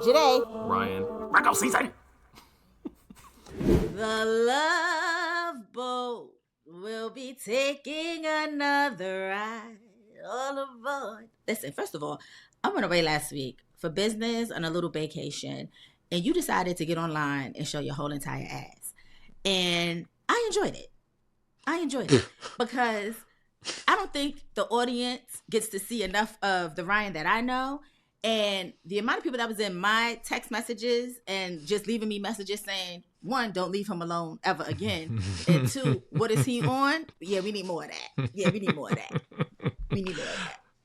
JAÅ-Z. Ryan. Virgo season. The love boat will be taking another ride all aboard. Listen, first of all, I went away last week for business and a little vacation, and you decided to get online and show your whole entire ass. And I enjoyed it. Because I don't think the audience gets to see enough of the Ryan that I know. And the amount of people that was in my text messages and just leaving me messages saying, one, don't leave him alone ever again. And two, what is he on? Yeah, we need more of that. We need more of that.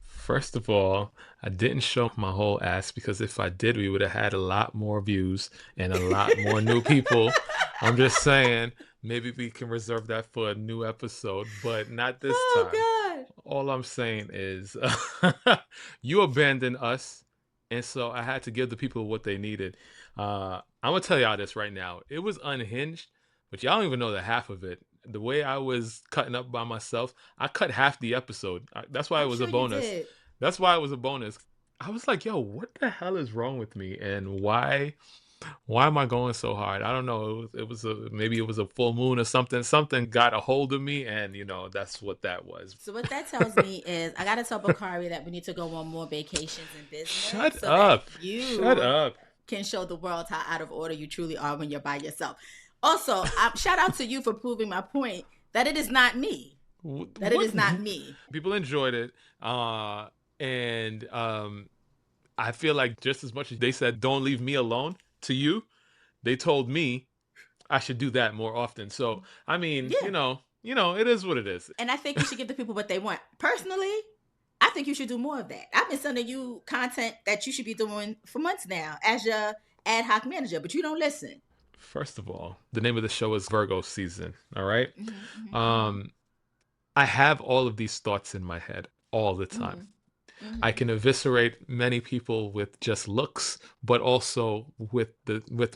First of all, I didn't show my whole ass because if I did, we would have had a lot more views and a lot more new people. I'm just saying, maybe we can reserve that for a new episode, but not this time. God. All I'm saying is you abandoned us, and so I had to give the people what they needed. I'm going to tell y'all this right now. It was unhinged, but y'all don't even know the half of it. The way I was cutting up by myself, I cut half the episode. That's why it was a bonus. That's why it was a bonus. I was like, yo, what the hell is wrong with me? And why am I going so hard? I don't know. Maybe it was a full moon or something. Something got a hold of me, and that's what that was. So what that tells me is I gotta tell Bakari that we need to go on more vacations and business. Shut up. Shut up. Can show the world how out of order you truly are when you're by yourself. Also, shout out to you for proving my point that it is not me. It is not me. People enjoyed it, and I feel like just as much as they said, "Don't leave me alone," to you, they told me I should do that more often. So, I mean, yeah. It is what it is. And I think you should give the people what they want. Personally, I think you should do more of that. I've been sending you content that you should be doing for months now as your ad hoc manager, but you don't listen. First of all, the name of the show is Virgo season. All right. Mm-hmm. I have all of these thoughts in my head all the time. Mm-hmm. I can eviscerate many people with just looks, but also with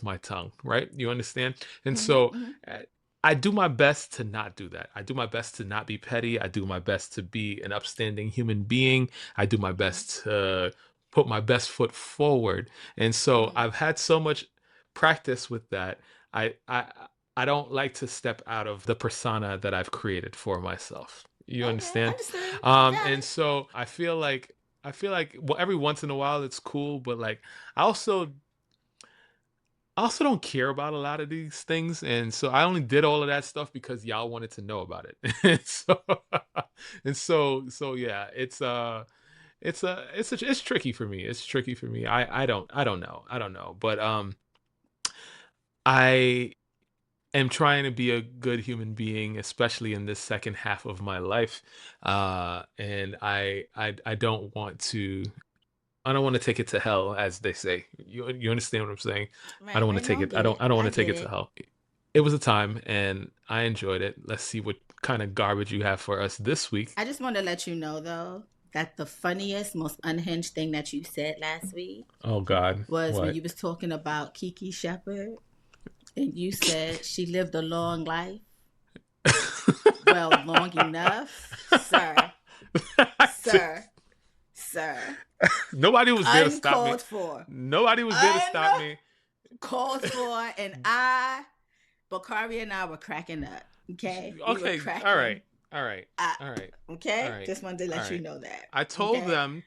my tongue, right? You understand? And so I do my best to not do that. I do my best to not be petty. I do my best to be an upstanding human being. I do my best to put my best foot forward. And so I've had so much practice with that. I don't like to step out of the persona that I've created for myself. You understand? And so I feel like well, every once in a while it's cool, but like I also don't care about a lot of these things, and so I only did all of that stuff because y'all wanted to know about it. so yeah, it's tricky for me. It's tricky for me. I don't know, but I am trying to be a good human being, especially in this second half of my life. And I don't want to take it to hell, as they say. You understand what I'm saying? Right, I don't want to take it. I don't want to take it to hell. It was a time, and I enjoyed it. Let's see what kind of garbage you have for us this week. I just want to let you know, though, that the funniest, most unhinged thing that you said last week. Oh God! Was what? When you was talking about Kiki Shepard. And you said she lived a long life. Well, long enough, sir. Nobody was there to stop me. Uncalled for. Nobody was there to stop me. Called for, and Bakari and I were cracking up. Okay. Okay. All right. Okay. All right. Just wanted to let you know that. I told them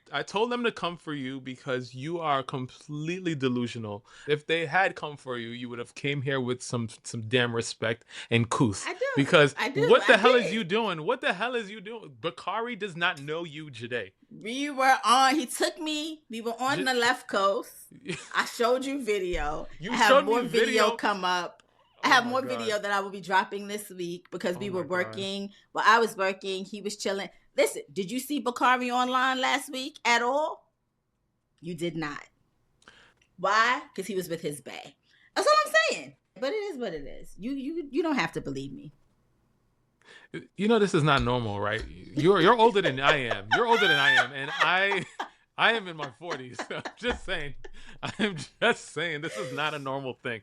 to come for you because you are completely delusional. If they had come for you, you would have came here with some damn respect and couth. I do. Because what the hell is you doing? What the hell is you doing? Bakari does not know you, JAÅ-Z. We were on the left coast. I showed you video. You showed me video come up. I have more video that I will be dropping this week because we were working. Well, I was working. He was chilling. Listen, did you see Bakari online last week at all? You did not. Why? Because he was with his bae. That's all I'm saying. But it is what it is. You don't have to believe me. This is not normal, right? You're older than I am. You're older than I am, and I am in my 40s. I'm just saying. This is not a normal thing.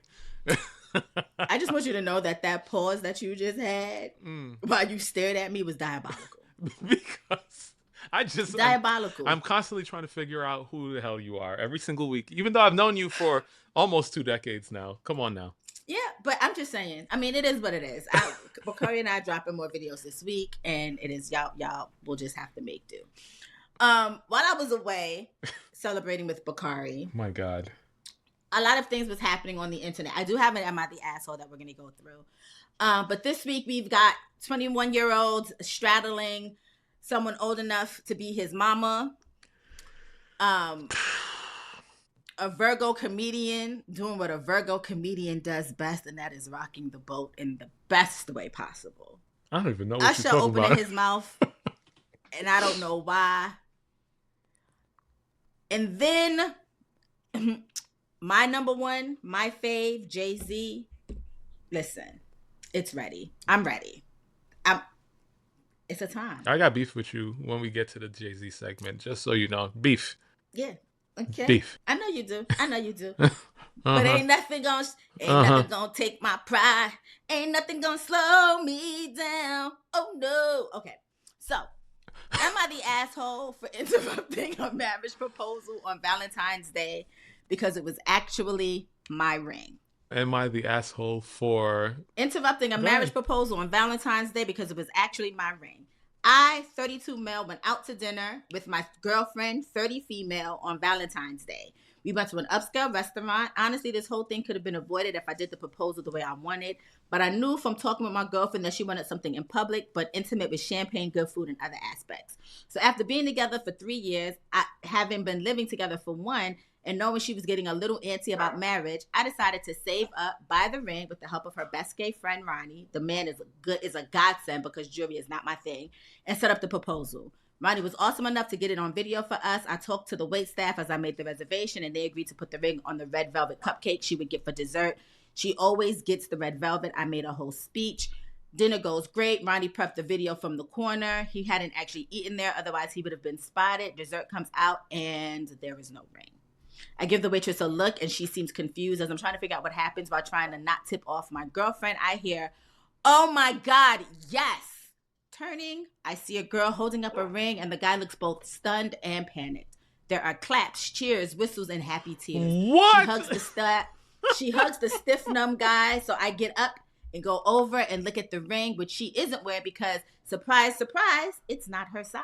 I just want you to know that pause that you just had while you stared at me was diabolical. Because Diabolical. I'm constantly trying to figure out who the hell you are every single week, even though I've known you for almost 2 decades now. Come on now. Yeah, but I'm just saying. I mean, it is what it is. Bakari and I dropping more videos this week, and it is y'all will just have to make do. While I was away celebrating with Bakari, my God, a lot of things was happening on the internet. I do have an Am I the Asshole that we're going to go through. But this week we've got 21-year-olds straddling someone old enough to be his mama. A Virgo comedian doing what a Virgo comedian does best, and that is rocking the boat in the best way possible. I don't even know what Usher you're talking opening about. his mouth, and I don't know why. And then my number one, my fave, JAÐ-Z. Listen, it's ready. I'm ready. It's a time. I got beef with you when we get to the JAÐ-Z segment, just so you know. Beef. Yeah. Okay. Beef. I know you do. But ain't nothing gonna take my pride. Ain't nothing gonna slow me down. Oh no. Okay. So, am I the asshole for interrupting a marriage proposal on Valentine's Day because it was actually my ring? Am I the asshole for interrupting a marriage proposal on Valentine's Day because it was actually my ring? I, 32 male, went out to dinner with my girlfriend, 30 female, on Valentine's Day. We went to an upscale restaurant. Honestly, this whole thing could have been avoided if I did the proposal the way I wanted. But I knew from talking with my girlfriend that she wanted something in public, but intimate with champagne, good food, and other aspects. So after being together for 3 years, having been living together for 1, and knowing she was getting a little antsy about marriage, I decided to save up, buy the ring with the help of her best gay friend, Ronnie. The man is a godsend because jewelry is not my thing, and set up the proposal. Ronnie was awesome enough to get it on video for us. I talked to the wait staff as I made the reservation, and they agreed to put the ring on the red velvet cupcake she would get for dessert. She always gets the red velvet. I made a whole speech. Dinner goes great. Ronnie prepped the video from the corner. He hadn't actually eaten there, otherwise he would have been spotted. Dessert comes out, and there is no ring. I give the waitress a look, and she seems confused as I'm trying to figure out what happens while trying to not tip off my girlfriend. I hear, "Oh my God, yes!" Turning, I see a girl holding up a ring, and the guy looks both stunned and panicked. There are claps, cheers, whistles, and happy tears. What? She hugs the stiff, numb guy, so I get up and go over and look at the ring, which she isn't wearing because, surprise, surprise, it's not her size.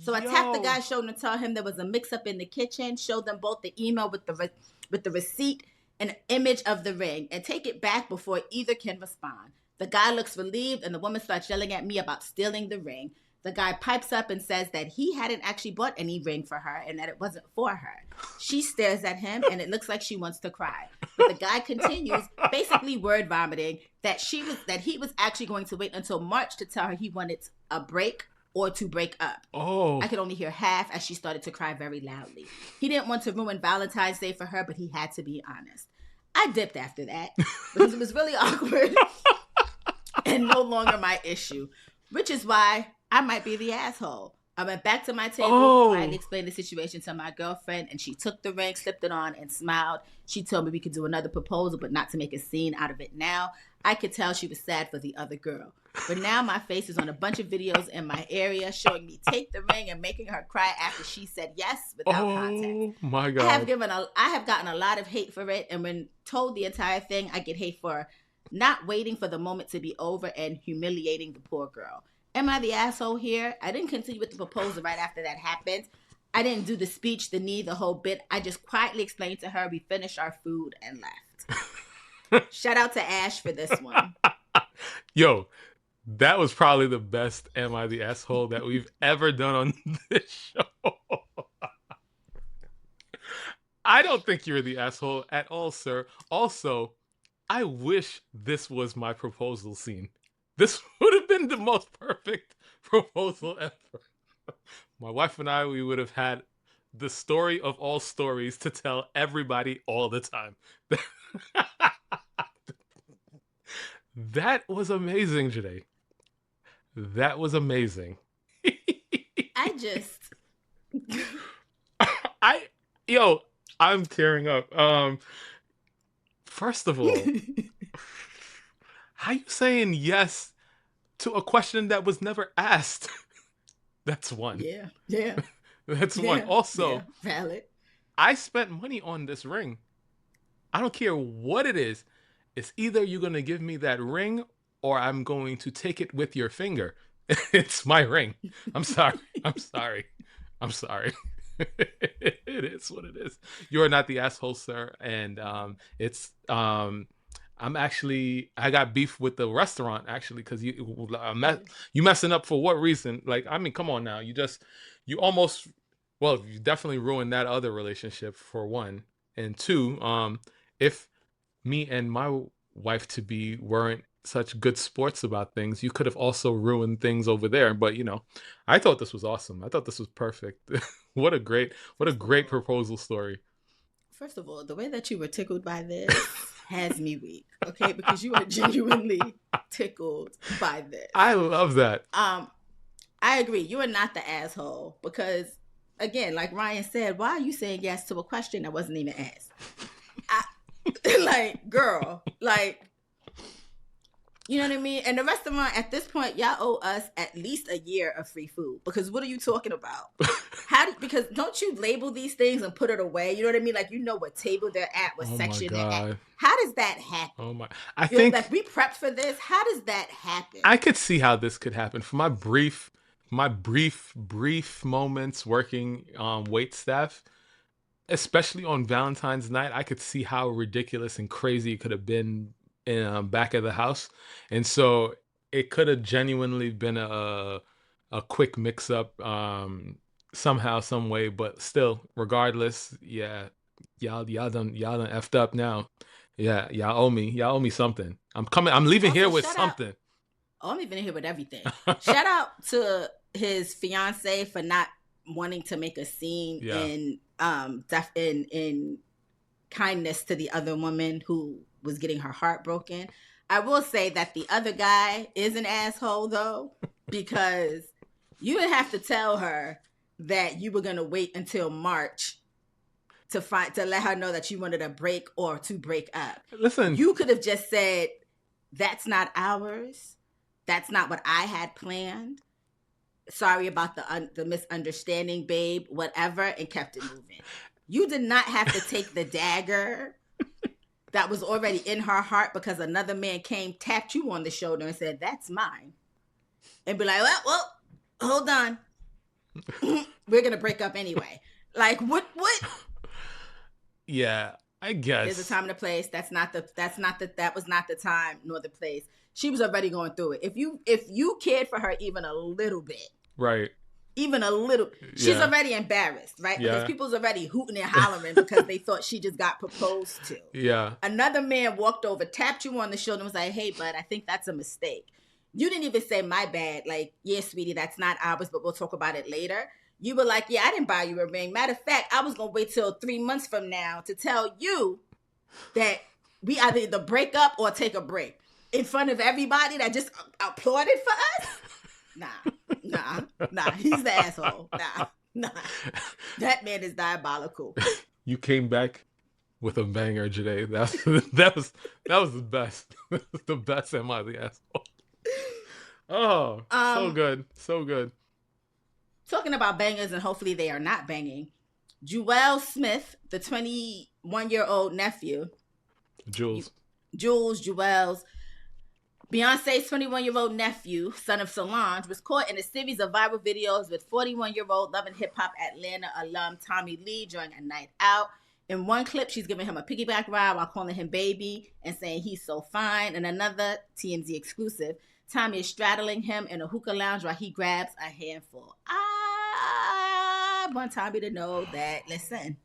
So I tapped the guy's shoulder and tell him there was a mix-up in the kitchen, showed them both the email with the receipt and image of the ring, and take it back before either can respond. The guy looks relieved, and the woman starts yelling at me about stealing the ring. The guy pipes up and says that he hadn't actually bought any ring for her and that it wasn't for her. She stares at him, and it looks like she wants to cry. But the guy continues, basically word vomiting, that he was actually going to wait until March to tell her he wanted a break or to break up. Oh. I could only hear half as she started to cry very loudly. He didn't want to ruin Valentine's Day for her, but he had to be honest. I dipped after that because it was really awkward and no longer my issue, which is why I might be the asshole. I went back to my table, quietly explained the situation to my girlfriend, and she took the ring, slipped it on, and smiled. She told me we could do another proposal, but not to make a scene out of it now. I could tell she was sad for the other girl. But now my face is on a bunch of videos in my area showing me take the ring and making her cry after she said yes without context. Oh my God. I have gotten a lot of hate for it, and when told the entire thing, I get hate for not waiting for the moment to be over and humiliating the poor girl. Am I the asshole here? I didn't continue with the proposal right after that happened. I didn't do the speech, the knee, the whole bit. I just quietly explained to her we finished our food and left. Shout out to Ash for this one. Yo, that was probably the best Am I the Asshole that we've ever done on this show. I don't think you're the asshole at all, sir. Also, I wish this was my proposal scene. This would have been the most perfect proposal ever. My wife and I, we would have had the story of all stories to tell everybody all the time. That was amazing, Julez. That was amazing. I'm tearing up. First of all, how you saying yes to a question that was never asked? That's one. Yeah. Yeah. That's one. Also, valid. I spent money on this ring. I don't care what it is. It's either you're going to give me that ring or I'm going to take it with your finger. It's my ring. I'm sorry. I'm sorry. I'm sorry. It is what it is. You are not the asshole, sir. And I got beef with the restaurant actually because you messing up for what reason? Like, I mean, come on now. You definitely ruined that other relationship for one. And two, if me and my wife to be weren't such good sports about things, you could have also ruined things over there. But I thought this was awesome. I thought this was perfect. What a great proposal story. First of all, the way that you were tickled by this has me weak, okay? Because you are genuinely tickled by this. I love that. I agree. You are not the asshole because, again, like Ryan said, why are you saying yes to a question that wasn't even asked? Like, girl, like, you know what I mean? And the restaurant, at this point, y'all owe us at least a year of free food because what are you talking about? Because don't you label these things and put it away? You know what I mean? Like, you know what table they're at, what section they're at. How does that happen? Oh my! I think like we prepped for this. How does that happen? I could see how this could happen. For my brief moments working wait staff, especially on Valentine's night, I could see how ridiculous and crazy it could have been in back of the house, and so it could have genuinely been a quick mix up somehow, some way. But still, regardless, yeah, y'all done effed up now. Yeah, y'all owe me something. I'm leaving here with something. I'm leaving here with everything. Shout out to his fiance for not wanting to make a scene in kindness to the other woman who was getting her heart broken. I will say that the other guy is an asshole though, because you didn't have to tell her that you were gonna wait until March to let her know that you wanted a break or to break up. Listen, you could have just said, "That's not ours. That's not what I had planned. Sorry about the misunderstanding, babe, whatever," and kept it moving. You did not have to take the dagger that was already in her heart because another man tapped you on the shoulder and said, "That's mine." And be like, well, hold on. We're going to break up anyway. Like, what? Yeah, I guess. There's a time and a place. That was not the time nor the place. She was already going through it. If you cared for her even a little bit, right? Even a little, she's already embarrassed, right? Because people's already hooting and hollering because they thought she just got proposed to. Yeah. Another man walked over, tapped you on the shoulder, and was like, "Hey, bud, I think that's a mistake." You didn't even say, "My bad." Like, "Yeah, sweetie, that's not ours, but we'll talk about it later." You were like, "Yeah, I didn't buy you a ring. Matter of fact, I was gonna wait till 3 months from now to tell you that we either break up or take a break in front of everybody that just applauded for us." Nah. He's the asshole. Nah. That man is diabolical. You came back with a banger, JA಼-Z. That was the best. The best. Am I the asshole? Oh, so good. Talking about bangers, and hopefully they are not banging. Julez Smith, the 21-year-old nephew. Julez. Beyonce's 21-year-old nephew, son of Solange, was caught in a series of viral videos with 41-year-old Love and Hip Hop Atlanta alum Tommie Lee during a night out. In one clip, she's giving him a piggyback ride while calling him baby and saying he's so fine. In another TMZ exclusive, Tommie is straddling him in a hookah lounge while he grabs a handful. I want Tommie to know that, listen,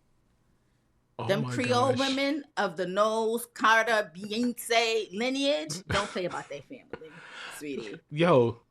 them Creole women of the Knowles, Carter, Beyoncé lineage don't play about their family, sweetie. Yo,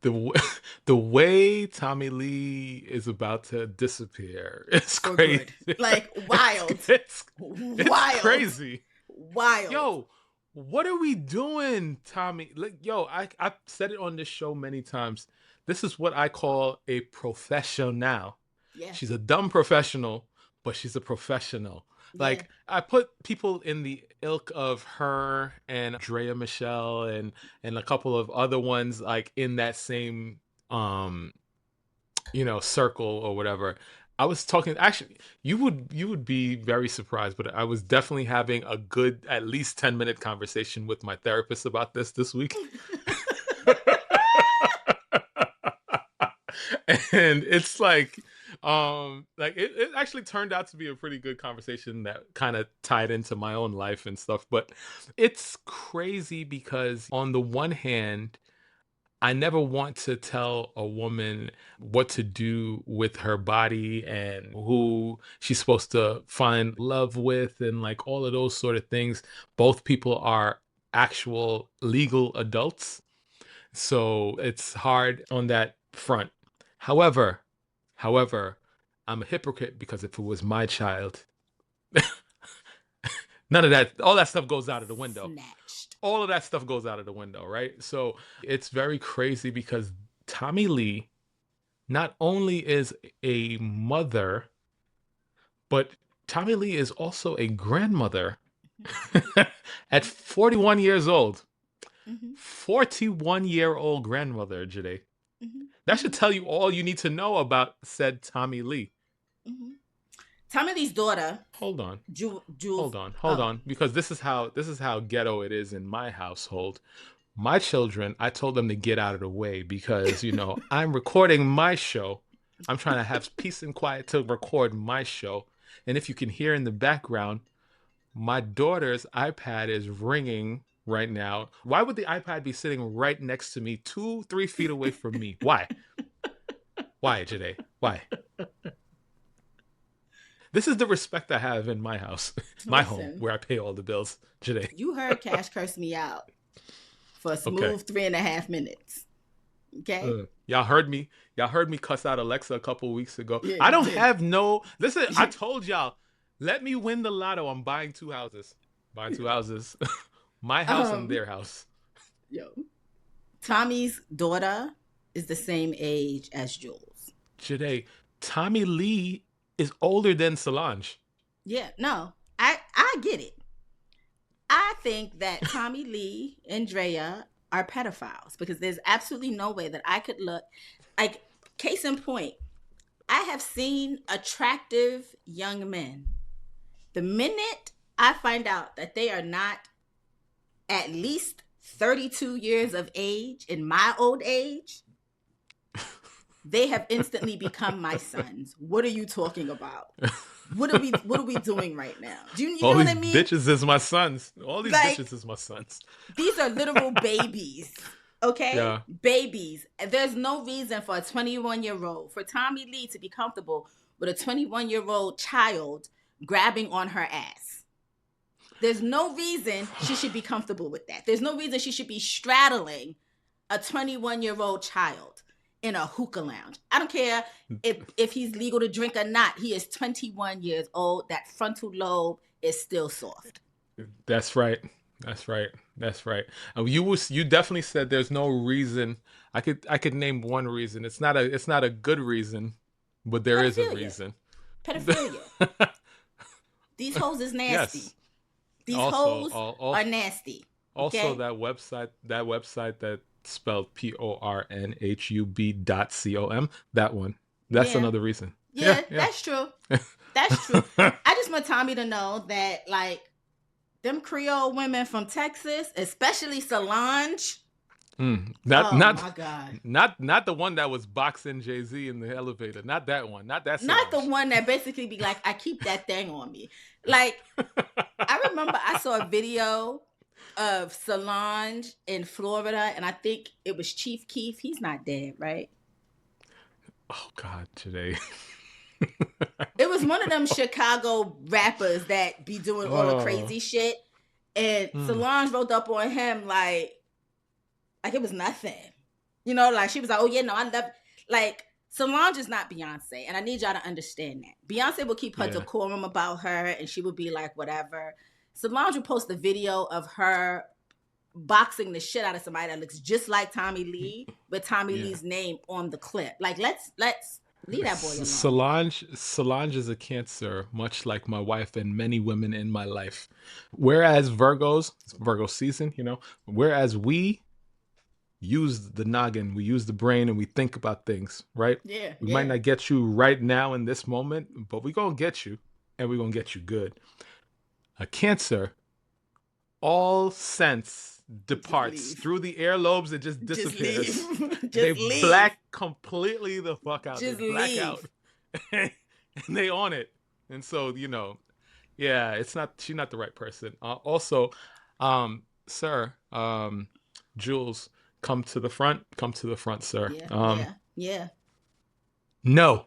the way Tommie Lee is about to disappear, it's crazy. Like, wild. It's wild. Crazy. Wild. Yo, what are we doing, Tommie? Like, yo, I've said it on this show many times. This is what I call a professional. Yeah. She's a dumb professional, but she's a professional. Yeah. Like, I put people in the ilk of her and Drea Michelle and a couple of other ones, like, in that same circle or whatever. I was talking, actually, you would be very surprised, but I was definitely having a good at least 10-minute conversation with my therapist about this week. And it's like it actually turned out to be a pretty good conversation that kind of tied into my own life and stuff. But it's crazy because on the one hand, I never want to tell a woman what to do with her body and who she's supposed to find love with and like all of those sort of things. Both people are actual legal adults. So it's hard on that front. However, however, I'm a hypocrite because if it was my child, none of that, all that stuff goes out of the window. Snatched. All of that stuff goes out of the window, right? So it's very crazy because Tommie Lee not only is a mother, but Tommie Lee is also a grandmother at 41 years old. 41-year-old grandmother, JA಼-Z. That should tell you all you need to know about said Tommie Lee. Tommie Lee's daughter. Hold on. Hold on, because this is how ghetto it is in my household. My children, I told them to get out of the way because I'm recording my show. I'm trying to have peace and quiet to record my show, and if you can hear in the background, my daughter's iPad is ringing right now. Why would the iPad be sitting right next to me, 2-3 feet away from me? Why? Why, JA಼-Z? Why? This is the respect I have in my house, my home, where I pay all the bills. JA಼-Z. You heard Cash curse me out for a smooth 3.5 minutes. Okay. Y'all heard me cuss out Alexa a couple weeks ago. Yeah, I don't have no. Listen, I told y'all, let me win the lotto. I'm buying 2 houses. My house and their house. Yo, Tommie's daughter is the same age as Julez. JA಼-Z, Tommie Lee is older than Solange. Yeah, no, I get it. I think that Tommie Lee and Drea are pedophiles because there's absolutely no way that I could look. Like, case in point, I have seen attractive young men. The minute I find out that they are not at least 32 years of age in my old age, they have instantly become my sons. What are you talking about? What are we doing right now? Do you know what I mean? Bitches is my sons. All these bitches is my sons. These are literal babies. Okay? Yeah. Babies. There's no reason for a 21-year-old, for Tommie Lee to be comfortable with a 21-year-old child grabbing on her ass. There's no reason she should be comfortable with that. There's no reason she should be straddling a 21-year-old child in a hookah lounge. I don't care if he's legal to drink or not. He is 21 years old. That frontal lobe is still soft. That's right. You definitely said there's no reason. I could name one reason. It's not a good reason, but there is a reason. Pedophilia. These hoes is nasty. Yes. These hoes are nasty. Okay? Also, that website that spelled pornhub.com. That one. That's another reason. Yeah, that's true. That's true. I just want Tommie to know that, like, them Creole women from Texas, especially Solange. My God. Not the one that was boxing Jay-Z in the elevator. Not that one. Not that Solange. Not the one that basically be like, I keep that thing on me. Like, I remember I saw a video of Solange in Florida, and I think it was Chief Keef. He's not dead, right? Oh God, today. It was one of them Chicago rappers that be doing all the crazy shit, and Solange rolled up on him like it was nothing. Like she was like, oh yeah, no, I love, like, Solange is not Beyonce, and I need y'all to understand that. Beyonce will keep her decorum about her, and she would be like, whatever. Solange would post a video of her boxing the shit out of somebody that looks just like Tommie Lee, with Tommie Lee's name on the clip. Like, let's leave that boy alone. Solange is a Cancer, much like my wife and many women in my life. Whereas Virgo season, whereas we use the noggin, we use the brain, and we think about things, right? Yeah. We might not get you right now in this moment, but we're going to get you, and we're going to get you good. A Cancer, all sense departs through the earlobes. It just disappears. They black completely the fuck out. They black out. And they on it. And so, yeah, she's not the right person. Also, sir, Julez, come to the front, sir. Yeah. No.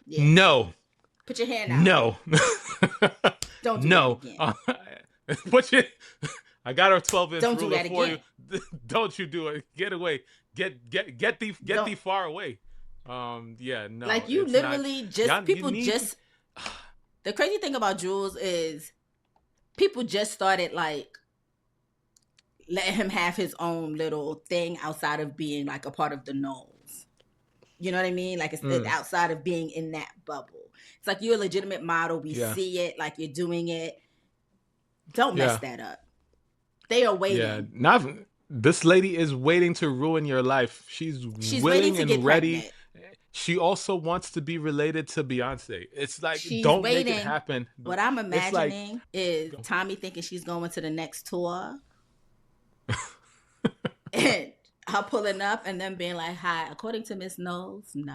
Yeah. No. Put your hand out. No. Don't do that again. I got her 12-inch Don't ruler do for you. Don't you do it. Get away. Get thee far away. Yeah, no. Like you literally the crazy thing about Julez is people just started like letting him have his own little thing outside of being like a part of the nose. You know what I mean? Like it's outside of being in that bubble. It's like you're a legitimate model. We see it, like you're doing it. Don't mess that up. They are waiting. Yeah, this lady is waiting to ruin your life. She's willing and ready. Pregnant. She also wants to be related to Beyoncé. It's like, don't make it happen. What I'm imagining is Tommie thinking she's going to the next tour. And her pulling up and then being like, hi, according to Miss Knowles, no.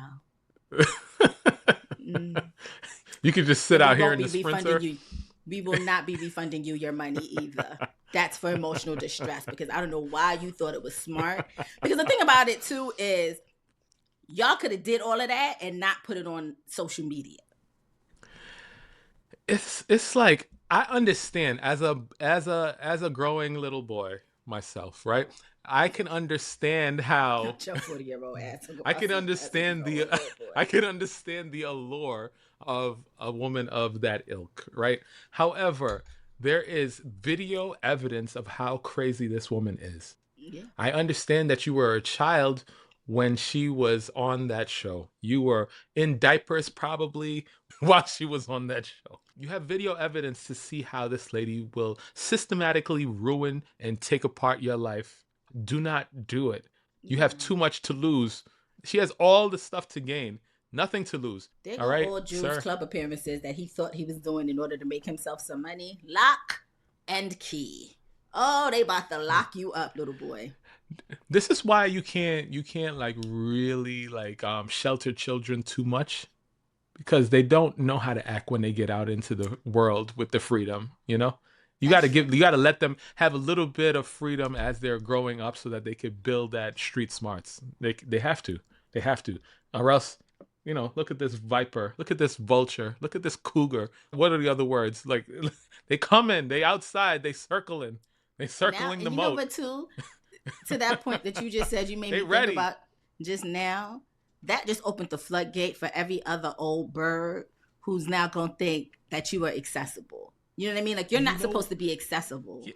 You can just sit out here in the Sprinter. We will not be refunding you your money either. That's for emotional distress, because I don't know why you thought it was smart. Because the thing about it too is y'all could have did all of that and not put it on social media. It's like, I understand as a growing little boy myself, right? I can understand how I can understand the allure of a woman of that ilk, right? However, there is video evidence of how crazy this woman is. Yeah. I understand that you were a child when she was on that show. You were in diapers probably while she was on that show. You have video evidence to see how this lady will systematically ruin and take apart your life. Do not do it. You have too much to lose. She has all the stuff to gain. Nothing to lose. There go all Julez club appearances that he thought he was doing in order to make himself some money. Lock and key. Oh, they about to lock you up, little boy. This is why you can't like really like shelter children too much, because they don't know how to act when they get out into the world with the freedom, you know? You got to let them have a little bit of freedom as they're growing up so that they could build that street smarts. They have to. Or else, look at this viper, look at this vulture, look at this cougar. What are the other words? Like, they coming, they outside, they circling the moat. But too, to that point that you just said, you made me think about just now, that just opened the floodgate for every other old bird who's now going to think that you are accessible. You know what I mean? Like, you're not supposed to be accessible. Yeah.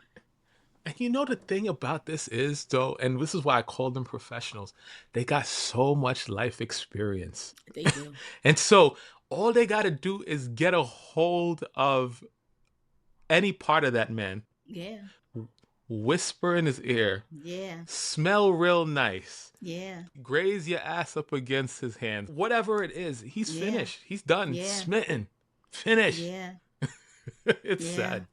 And the thing about this is, though, and this is why I call them professionals, they got so much life experience. They do. And so all they got to do is get a hold of any part of that man. Yeah. Whisper in his ear. Yeah. Smell real nice. Yeah. Graze your ass up against his hand. Whatever it is, he's finished. He's done. Yeah. Smitten. Finished. Yeah. It's sad.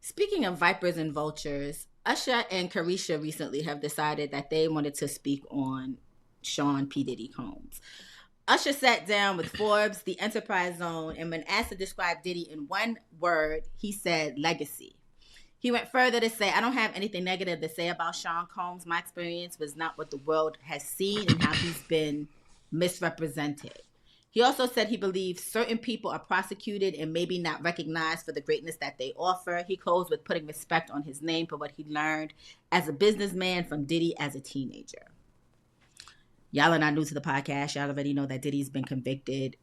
Speaking of vipers and vultures, Usher and Caresha recently have decided that they wanted to speak on Sean P. Diddy Combs. Usher sat down with Forbes, the Enterprise Zone, and when asked to describe Diddy in one word, he said legacy. He went further to say, I don't have anything negative to say about Sean Combs. My experience was not what the world has seen and how he's been misrepresented. He also said he believes certain people are prosecuted and maybe not recognized for the greatness that they offer. He closed with putting respect on his name for what he learned as a businessman from Diddy as a teenager. Y'all are not new to the podcast. Y'all already know that Diddy's been convicted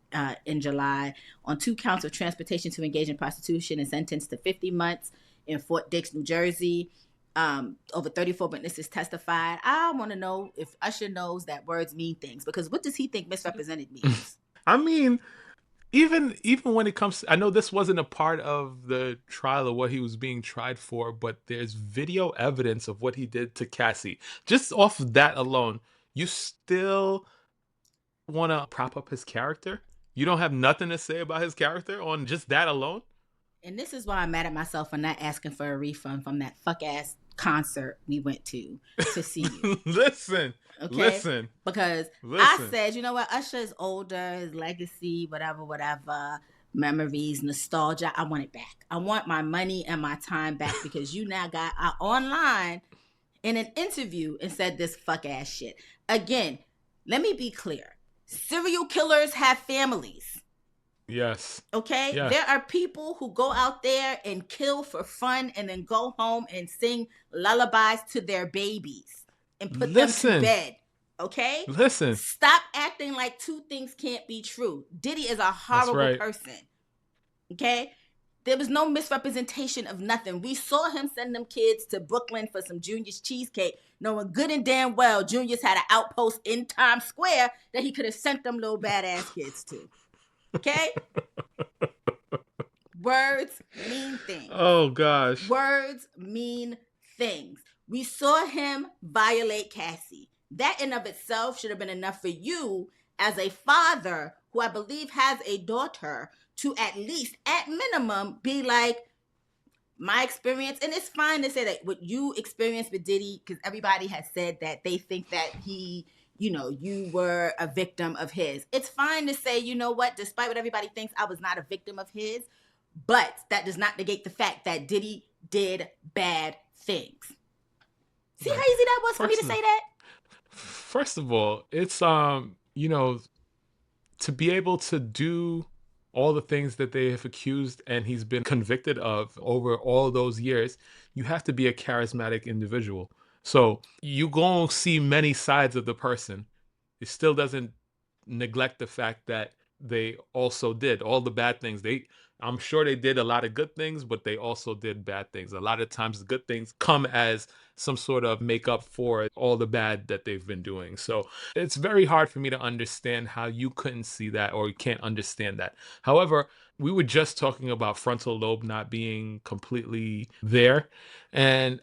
in July on 2 counts of transportation to engage in prostitution and sentenced to 50 months in Fort Dix, New Jersey. Over 34 witnesses testified. I want to know if Usher knows that words mean things, because what does he think misrepresented means? I mean, even when it comes to, I know this wasn't a part of the trial of what he was being tried for, but there's video evidence of what he did to Cassie. Just off of that alone, you still want to prop up his character? You don't have nothing to say about his character on just that alone? And this is why I'm mad at myself for not asking for a refund from that fuck ass concert we went to see you. Listen. Okay? Listen. Because I said, you know what, Usher is older, his legacy, whatever, memories, nostalgia. I want it back. I want my money and my time back because you now got online in an interview and said this fuck ass shit. Again, let me be clear. Serial killers have families. Yes. Okay? Yes. There are people who go out there and kill for fun and then go home and sing lullabies to their babies and put them to bed. Okay? Listen. Stop acting like two things can't be true. Diddy is a horrible person. Okay? There was no misrepresentation of nothing. We saw him send them kids to Brooklyn for some Junior's cheesecake, knowing good and damn well Junior's had an outpost in Times Square that he could have sent them little badass kids to. Okay? Words mean things. Oh, gosh. Words mean things. We saw him violate Cassie. That in of itself should have been enough for you as a father who I believe has a daughter to at least, at minimum, be like, my experience, and it's fine to say that what you experienced with Diddy, because everybody has said that they think that he, you know, you were a victim of his. It's fine to say, you know what, despite what everybody thinks, I was not a victim of his, but that does not negate the fact that Diddy did bad things. See how easy that was for me to say that? First of all, it's, you know, to be able to do all the things that they have accused and he's been convicted of over all those years, you have to be a charismatic individual. So you go see many sides of the person. It still doesn't neglect the fact that they also did all the bad things. I'm sure they did a lot of good things, but they also did bad things. A lot of times the good things come as some sort of makeup for all the bad that they've been doing. So it's very hard for me to understand how you couldn't see that or you can't understand that. However, we were just talking about frontal lobe not being completely there. And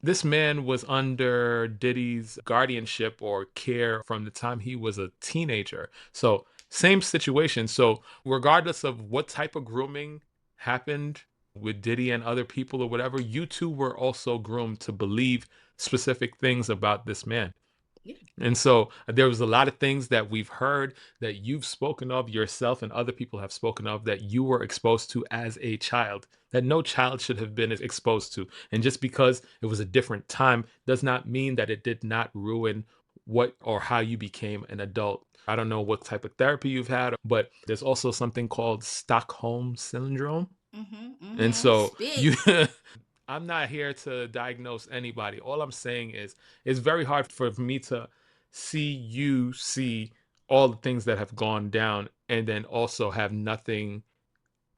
this man was under Diddy's guardianship or care from the time he was a teenager. So same situation. So regardless of what type of grooming happened with Diddy and other people or whatever, you two were also groomed to believe specific things about this man. And so there was a lot of things that we've heard that you've spoken of yourself and other people have spoken of that you were exposed to as a child that no child should have been exposed to. And just because it was a different time does not mean that it did not ruin what or how you became an adult. I don't know what type of therapy you've had, but there's also something called Stockholm syndrome. And so I'm not here to diagnose anybody. All I'm saying is it's very hard for me to see you see all the things that have gone down and then also have nothing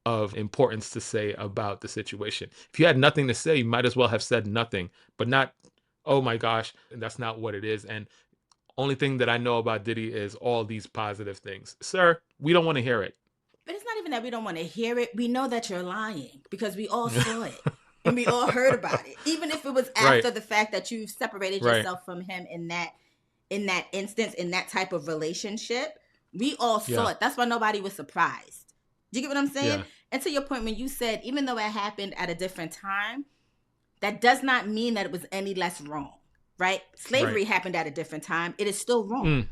of importance to say about the situation. If you had nothing to say, you might as well have said nothing, but not, oh my gosh, that's not what it is. And only thing that I know about Diddy is all these positive things. Sir, we don't want to hear it. But it's not even that we don't want to hear it. We know that you're lying because we all saw it. And we all heard about it, even if it was after the fact that you've separated yourself from him in that instance, in that type of relationship. We all saw it. That's why nobody was surprised. Do you get what I'm saying? And to your point, when you said, even though it happened at a different time, that does not mean that it was any less wrong, right? Slavery happened at a different time. It is still wrong.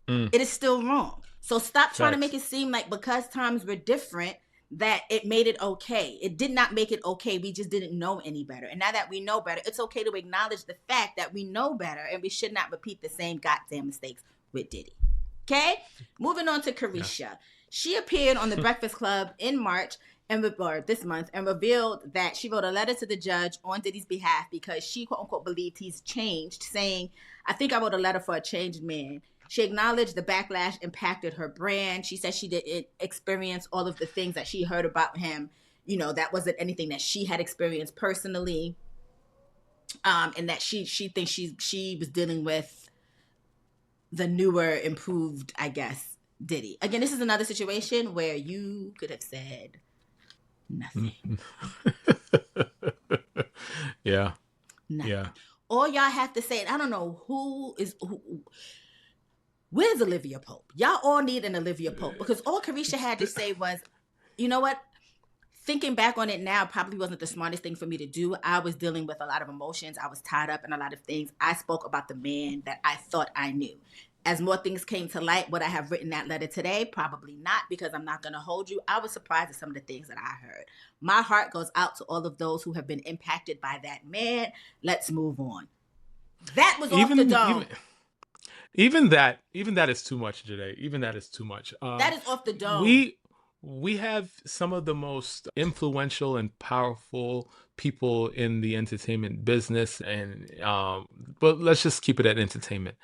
It is still wrong. So stop trying to make it seem like because times were different, that it made it okay. It did not make it okay. We just didn't know any better. And now that we know better, it's okay to acknowledge the fact that we know better and we should not repeat the same goddamn mistakes with Diddy. Okay? Moving on to Caresha. Yeah. She appeared on The Breakfast Club in March or this month and revealed that she wrote a letter to the judge on Diddy's behalf because she, quote unquote, believed he's changed, saying, I think I wrote a letter for a changed man. She acknowledged the backlash impacted her brand. She said she didn't experience all of the things that she heard about him. You know, that wasn't anything that she had experienced personally. And that she thinks she was dealing with the newer, improved, I guess, Diddy. Again, this is another situation where you could have said nothing. Yeah. Nothing. Yeah. All y'all have to say, and I don't know where's Olivia Pope? Y'all all need an Olivia Pope, because all Caresha had to say was, you know what? Thinking back on it now probably wasn't the smartest thing for me to do. I was dealing with a lot of emotions. I was tied up in a lot of things. I spoke about the man that I thought I knew. As more things came to light, would I have written that letter today? Probably not, because I'm not going to hold you. I was surprised at some of the things that I heard. My heart goes out to all of those who have been impacted by that man. Let's move on. That was off the dome. Even that is too much, JA಼-Z. Even that is too much. That is off the dome. We have some of the most influential and powerful people in the entertainment business, and but let's just keep it at entertainment.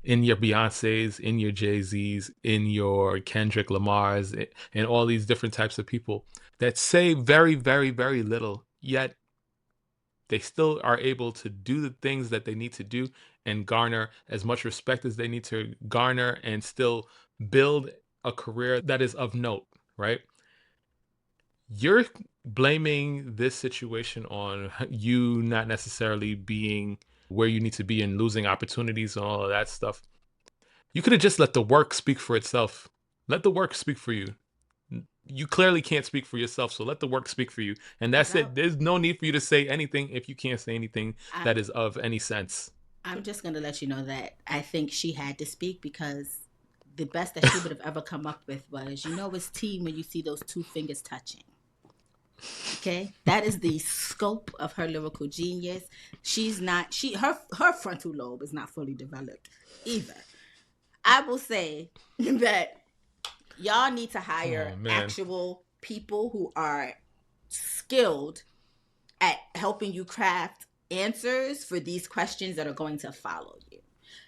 In your Beyoncés, in your Jay-Z's, in your Kendrick Lamar's, and all these different types of people that say very, very, very little, yet they still are able to do the things that they need to do and garner as much respect as they need to garner and still build a career that is of note, right? You're blaming this situation on you not necessarily being where you need to be and losing opportunities and all of that stuff. You could have just let the work speak for itself. Let the work speak for you. You clearly can't speak for yourself, so let the work speak for you. And that's it. There's no need for you to say anything if you can't say anything that is of any sense. I'm just going to let you know that I think she had to speak, because the best that she would have ever come up with was, it's tea when you see those two fingers touching. Okay? That is the scope of her lyrical genius. Her frontal lobe is not fully developed either. I will say that y'all need to hire actual people who are skilled at helping you craft answers for these questions that are going to follow you.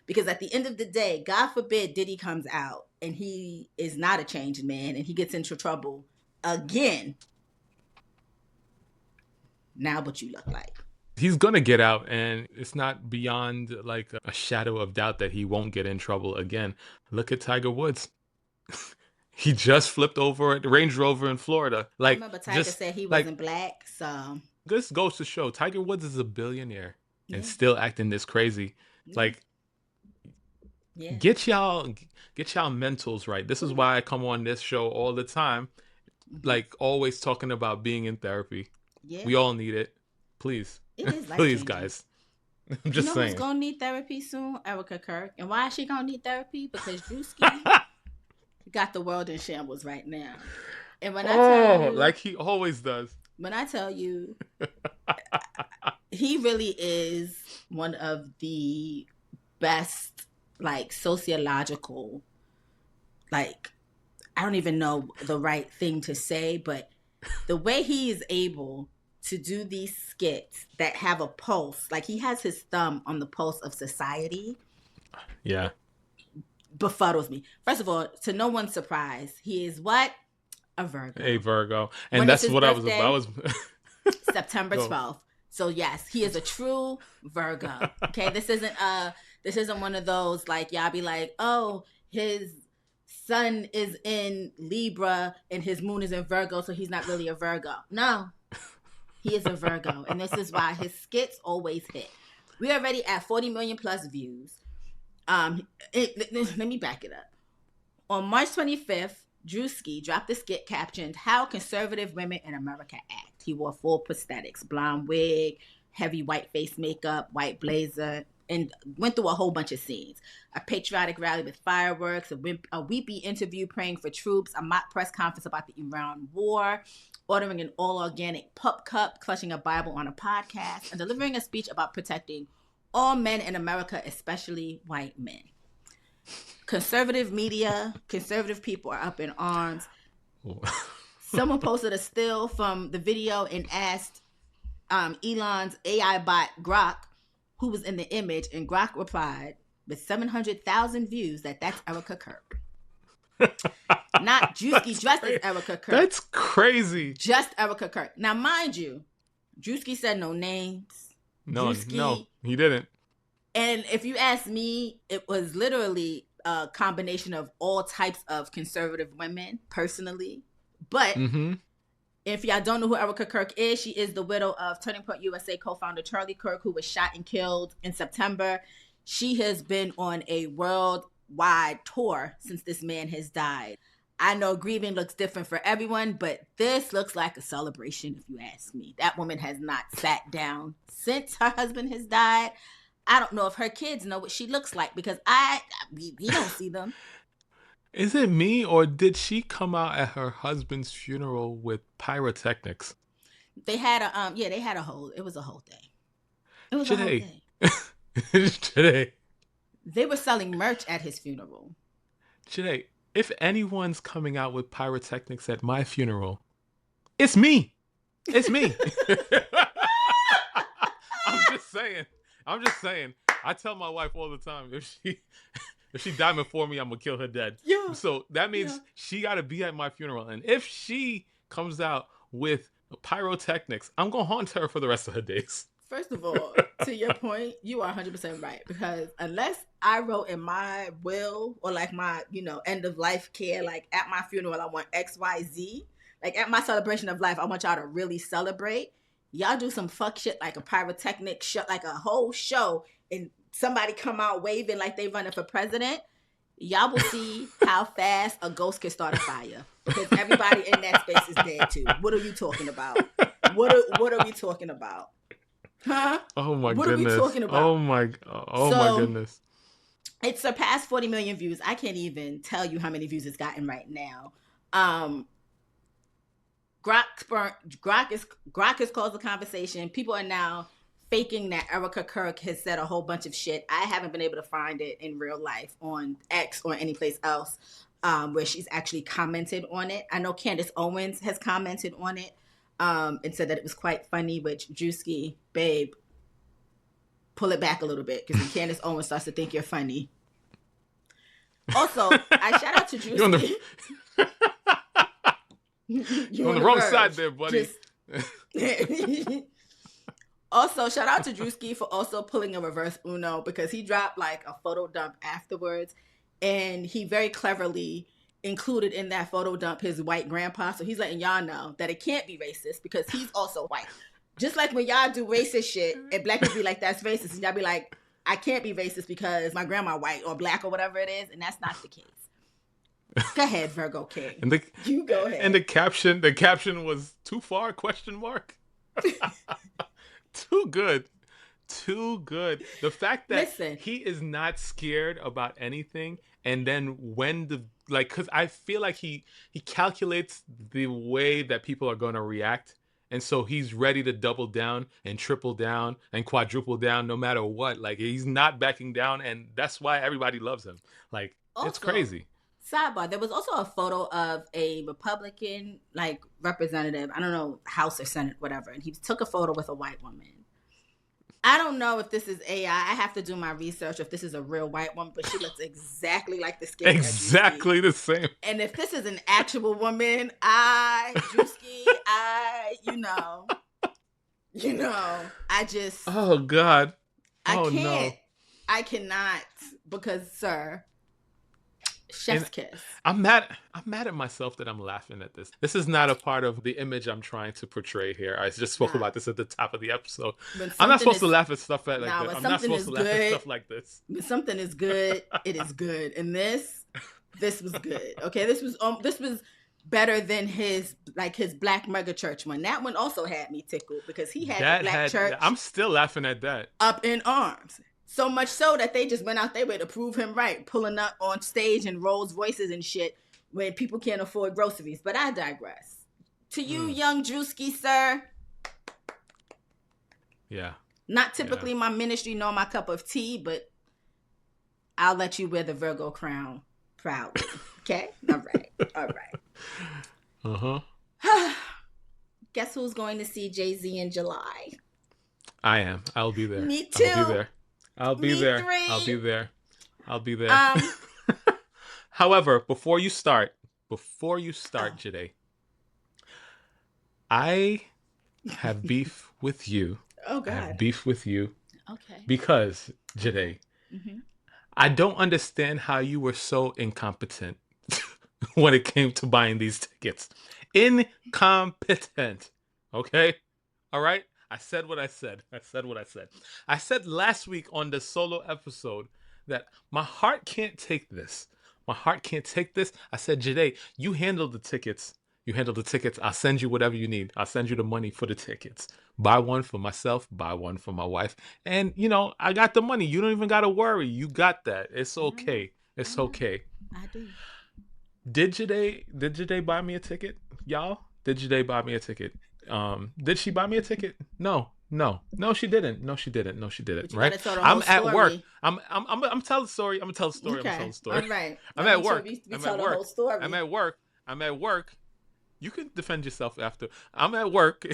Because at the end of the day, God forbid Diddy comes out and he is not a changed man and he gets into trouble again. Now what you look like. He's going to get out, and it's not beyond like a shadow of doubt that he won't get in trouble again. Look at Tiger Woods. He just flipped over at the Range Rover in Florida. I remember Tiger said he wasn't black, so... This goes to show Tiger Woods is a billionaire and still acting this crazy. Like, get y'all mentals right. This is why I come on this show all the time, like always talking about being in therapy. Yeah. We all need it. Please. It is please, guys. I'm just saying. Who's gonna need therapy soon? Erica Kirk. And why is she gonna need therapy? Because Druski got the world in shambles right now. And when I tell you, like he always does. When I tell you, he really is one of the best, like, sociological, like, I don't even know the right thing to say, but the way he is able to do these skits that have a pulse, like he has his thumb on the pulse of society. Yeah. Befuddles me. First of all, to no one's surprise, he is what? A Virgo. A Virgo. And that's what birthday? I was September 12th. So yes, he is a true Virgo. Okay, this isn't one of those like y'all be like, oh, his sun is in Libra and his moon is in Virgo, so he's not really a Virgo. No. He is a Virgo, and this is why his skits always hit. We're already at 40 million plus views. Let me back it up. On March 25th, Druski dropped a skit captioned, "How Conservative Women in America Act." He wore full prosthetics, blonde wig, heavy white face makeup, white blazer, and went through a whole bunch of scenes. A patriotic rally with fireworks, a weepy interview praying for troops, a mock press conference about the Iran war, ordering an all-organic pup cup, clutching a Bible on a podcast, and delivering a speech about protecting all men in America, especially white men. Conservative media, conservative people are up in arms. Someone posted a still from the video and asked Elon's AI bot, Grok, who was in the image, and Grok replied with 700,000 views that's Erica Kirk. Not Druski dressed as Erica Kirk. That's crazy. Just Erica Kirk. Now, mind you, Druski said no names. No, he didn't. And if you ask me, it was literally a combination of all types of conservative women, personally. But if y'all don't know who Erica Kirk is, she is the widow of Turning Point USA co-founder Charlie Kirk, who was shot and killed in September. She has been on a worldwide tour since this man has died. I know grieving looks different for everyone, but this looks like a celebration, if you ask me. That woman has not sat down since her husband has died. I don't know if her kids know what she looks like, because we don't see them. Is it me, or did she come out at her husband's funeral with pyrotechnics? They had a it was a whole thing. It was Today. a whole thing. Today. They were selling merch at his funeral. Today, if anyone's coming out with pyrotechnics at my funeral, it's me. It's me. I'm just saying. I tell my wife all the time, if she died before me, I'm gonna kill her dead. Yeah. So that means she gotta be at my funeral. And if she comes out with pyrotechnics, I'm gonna haunt her for the rest of her days. First of all, to your point, you are 100% right. Because unless I wrote in my will or like my, end of life care, like at my funeral, I want XYZ. Like at my celebration of life, I want y'all to really celebrate. Y'all do some fuck shit like a pyrotechnic show, like a whole show, and somebody come out waving like they running for president. Y'all will see how fast a ghost can start a fire, because everybody in that space is dead too. What are you talking about? What are we talking about? Huh? Oh my goodness. What are we talking about? Oh my goodness. It surpassed 40 million views. I can't even tell you how many views it's gotten right now. Grok has caused the conversation. People are now faking that Erica Kirk has said a whole bunch of shit. I haven't been able to find it in real life on X or anyplace else where she's actually commented on it. I know Candace Owens has commented on it and said that it was quite funny, which Druski, babe, pull it back a little bit, because when Candace Owens starts to think you're funny. Also, I shout out to Druski. You're on the wrong side there, buddy. Also, shout out to Druski for also pulling a reverse Uno, because he dropped like a photo dump afterwards, and he very cleverly included in that photo dump his white grandpa. So he's letting y'all know that it can't be racist, because he's also white. Just like when y'all do racist shit and black people be like, that's racist, and y'all be like, I can't be racist because my grandma white or black or whatever it is, and that's not the case. Go ahead, Virgo King. You go ahead. And the caption was too far? ? Too good. The fact that he is not scared about anything, and then when because I feel like he calculates the way that people are going to react, and so he's ready to double down and triple down and quadruple down no matter what. Like, he's not backing down, and that's why everybody loves him. Like, also, it's crazy. Sidebar, there was also a photo of a Republican, like, representative, I don't know, House or Senate, whatever, and he took a photo with a white woman. I don't know if this is AI. I have to do my research if this is a real white woman, but she looks exactly like the skin. Exactly the same. And if this is an actual woman, Druski, I just... Oh, God. I can't. No. I cannot, because, sir... Chef's kiss. I'm mad at myself that I'm laughing at this. This is not a part of the image I'm trying to portray here. I just spoke about this at the top of the episode. I'm not supposed to laugh at stuff like that. I'm not supposed to laugh at stuff like this. When something is good, it is good. And this was good. Okay, this was better than his black mega church one. That one also had me tickled, because he had the black church. I'm still laughing at that. Up in arms. So much so that they just went out their way to prove him right, pulling up on stage in Rolls Royces and shit when people can't afford groceries. But I digress. To you, young Druski, sir. Yeah. Not typically my ministry nor my cup of tea, but I'll let you wear the Virgo crown proudly. Okay? All right. Uh-huh. Guess who's going to see JAÐ-Z in July? I am. I'll be there. Me too. I'll be there. I'll be there. However, before you start, JAÐ-Z, I have beef with you. Oh, God. I have beef with you. Okay. Because, JAÐ-Z, I don't understand how you were so incompetent when it came to buying these tickets. Incompetent. Okay? All right? I said what I said. I said last week on the solo episode that my heart can't take this. I said, Joyhdae, you handle the tickets. I'll send you whatever you need. I'll send you the money for the tickets. Buy one for myself, buy one for my wife. And, I got the money. You don't even got to worry. You got that. It's okay. It's okay. I do. Did Joyhdae buy me a ticket? Y'all? Did Joyhdae buy me a ticket? Did she buy me a ticket? No, she didn't. Right? I'm at work. I'm telling the story. I'm gonna tell the story. Okay. All right. I'm at work. I'm at work. You can defend yourself after. I'm at work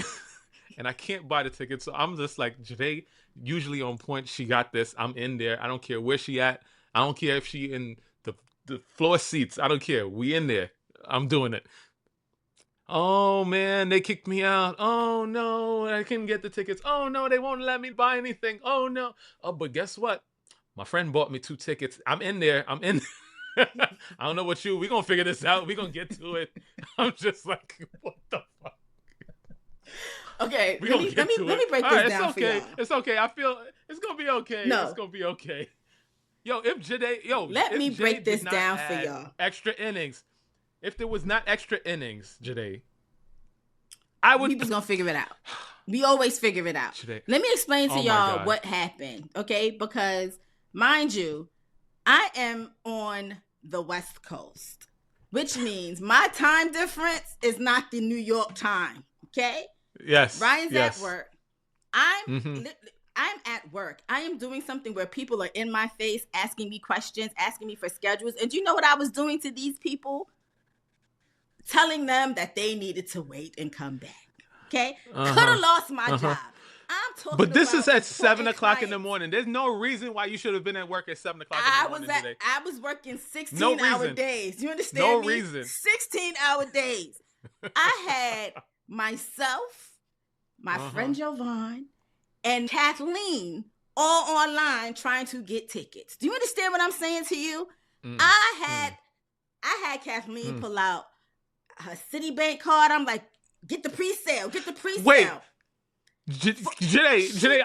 and I can't buy the ticket. So I'm just like, Joyhdae, usually on point. She got this. I'm in there. I don't care where she at. I don't care if she in the floor seats. I don't care. We in there. I'm doing it. Oh man, they kicked me out. Oh no, I couldn't get the tickets. Oh no, they won't let me buy anything. Oh no. Oh, but guess what? My friend bought me 2 tickets. I'm in there. I don't know what we're gonna figure this out. We're gonna get to it. I'm just like, what the fuck? Okay, let me break this down for y'all. It's okay. I feel it's gonna be okay. No. It's gonna be okay. Let me break this down for y'all. Extra innings. If there was not extra innings, Joyhdae, I would. We was gonna figure it out. We always figure it out. Joyhdae. Let me explain to y'all what happened, okay? Because mind you, I am on the West Coast, which means my time difference is not the New York time, okay? Yes. Ryan's at work. I'm at work. I am doing something where people are in my face asking me questions, asking me for schedules. And do you know what I was doing to these people? Telling them that they needed to wait and come back. Okay? Could have lost my job. I'm talking But this about is at 7 o'clock in the clients. morning. There's no reason why you should have been at work at 7 o'clock in the morning today. I was working 16-hour days. You understand me? No reason. 16-hour days. I had myself, my friend Jovan, and Kathleen all online trying to get tickets. Do you understand what I'm saying to you? I had Kathleen pull out her Citibank card. I'm like, get the pre-sale. Wait. Joyhdae,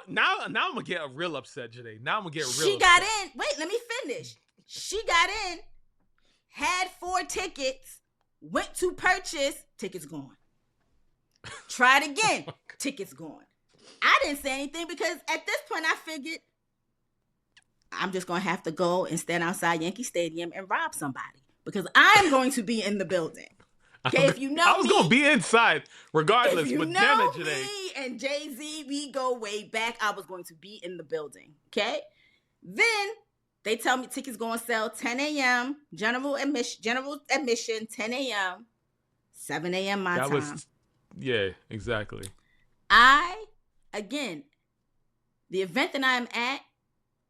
now I'm gonna get real upset, Joyhdae. Now I'm gonna get real She upset. got in. Wait, let me finish. She got in, had 4 tickets, went to purchase, tickets gone. Tried again, tickets gone. I didn't say anything because at this point I figured I'm just gonna have to go and stand outside Yankee Stadium and rob somebody because I'm going to be in the building. Okay, if you know I was gonna be inside regardless, but damn it, Joyhdae. Me and JAÐ-Z, we go way back. I was going to be in the building. Okay, then they tell me tickets go on sale 10 a.m. General admission 10 a.m. 7 a.m. my time. Yeah, exactly. Again, the event that I'm at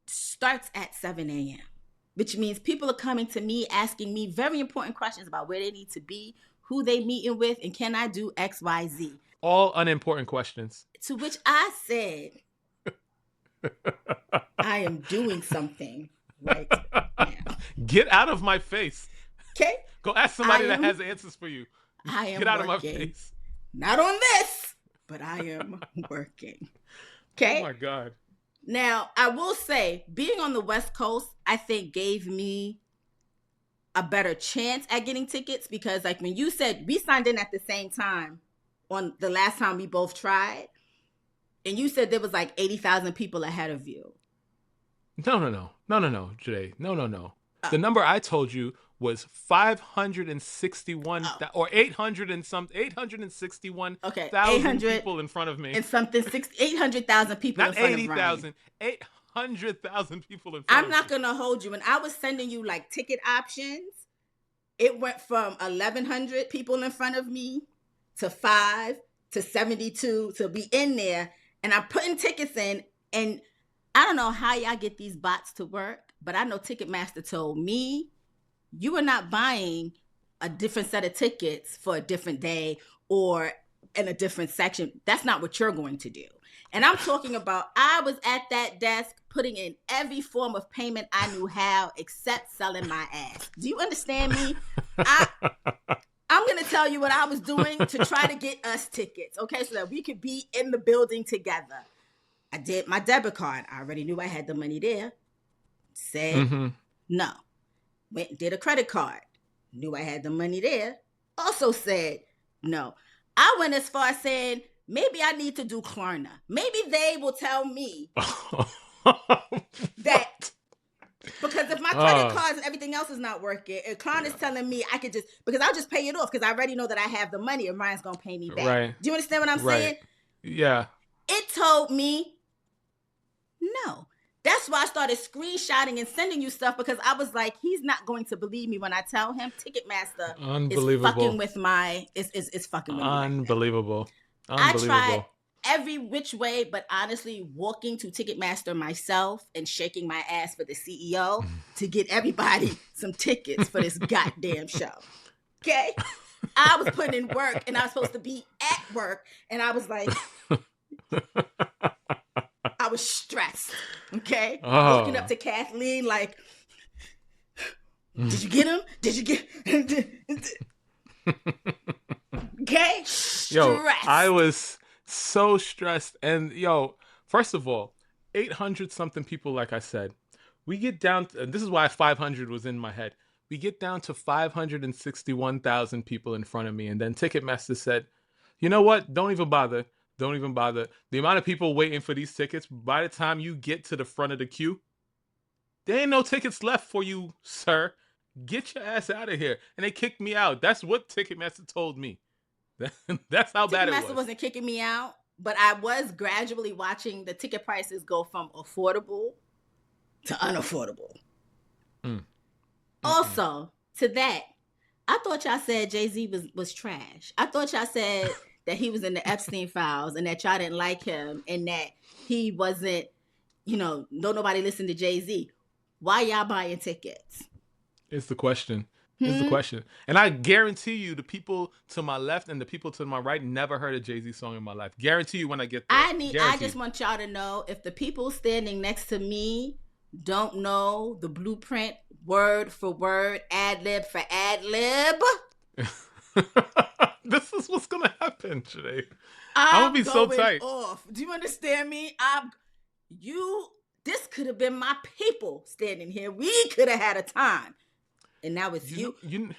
starts at 7 a.m., which means people are coming to me asking me very important questions about where they need to be, who they meeting with, and can I do X, Y, Z? All unimportant questions. To which I said, I am doing something right now. Get out of my face. Okay? Go ask somebody that has answers for you. I am Get out working. of my face. Not on this, but I am working. Okay? Oh my God. Now, I will say, being on the West Coast, I think gave me a better chance at getting tickets because, like, when you said we signed in at the same time on the last time we both tried, and you said there was like 80,000 people ahead of you. No, Joyhdae. No. The number I told you was 561 or 861 okay, thousand people in front of me. And something 800,000 people not in front 80,000, of 800,000 people in front I'm of not me. gonna hold you. When I was sending you like ticket options, it went from 1,100 people in front of me to 5 to 72 to be in there, and I'm putting tickets in, and I don't know how y'all get these bots to work, but I know Ticketmaster told me you are not buying a different set of tickets for a different day or in a different section. That's not what you're going to do. And I'm talking about, I was at that desk putting in every form of payment I knew how, except selling my ass. Do you understand me? I'm going to tell you what I was doing to try to get us tickets, okay, so that we could be in the building together. I did my debit card. I already knew I had the money there. Said no. Went and did a credit card. Knew I had the money there. Also said no. I went as far as saying, maybe I need to do Klarna. Maybe they will tell me that, because if my credit cards and everything else is not working, and Klarna's telling me I could just, because I'll just pay it off because I already know that I have the money and Ryan's going to pay me back. Right. Do you understand what I'm saying? Yeah. It told me no. That's why I started screenshotting and sending you stuff, because I was like, he's not going to believe me when I tell him Ticketmaster is fucking with my, is fucking with me. Unbelievable. I tried every which way, but honestly, walking to Ticketmaster myself and shaking my ass for the CEO to get everybody some tickets for this goddamn show. Okay? I was putting in work, and I was supposed to be at work, and I was like, I was stressed. Okay? Walking up to Kathleen like, did you get him? Did you get okay? Stressed. Yo, I was so stressed. And yo, first of all, 800 something people, like I said. We get down to, and this is why 500 was in my head. We get down to 561,000 people in front of me. And then Ticketmaster said, you know what? Don't even bother. Don't even bother. The amount of people waiting for these tickets, by the time you get to the front of the queue, there ain't no tickets left for you, sir. Get your ass out of here. And they kicked me out. That's what Ticketmaster told me. That's how bad it was. Ticketmaster wasn't kicking me out, but I was gradually watching the ticket prices go from affordable to unaffordable. Also, to that, I thought y'all said Jay-Z was trash. I thought y'all said that he was in the Epstein files and that y'all didn't like him and that he wasn't, don't nobody listen to Jay-Z. Why y'all buying tickets? It's the question. It's the question. And I guarantee you the people to my left and the people to my right never heard a Jay-Z song in my life. Guarantee you when I get there. I just want y'all to know, if the people standing next to me don't know the blueprint word for word, ad-lib for ad-lib, this is what's gonna happen today. I'm gonna be so tight. Off. Do you understand me? This could have been my people standing here. We could have had a time. And now it's you. You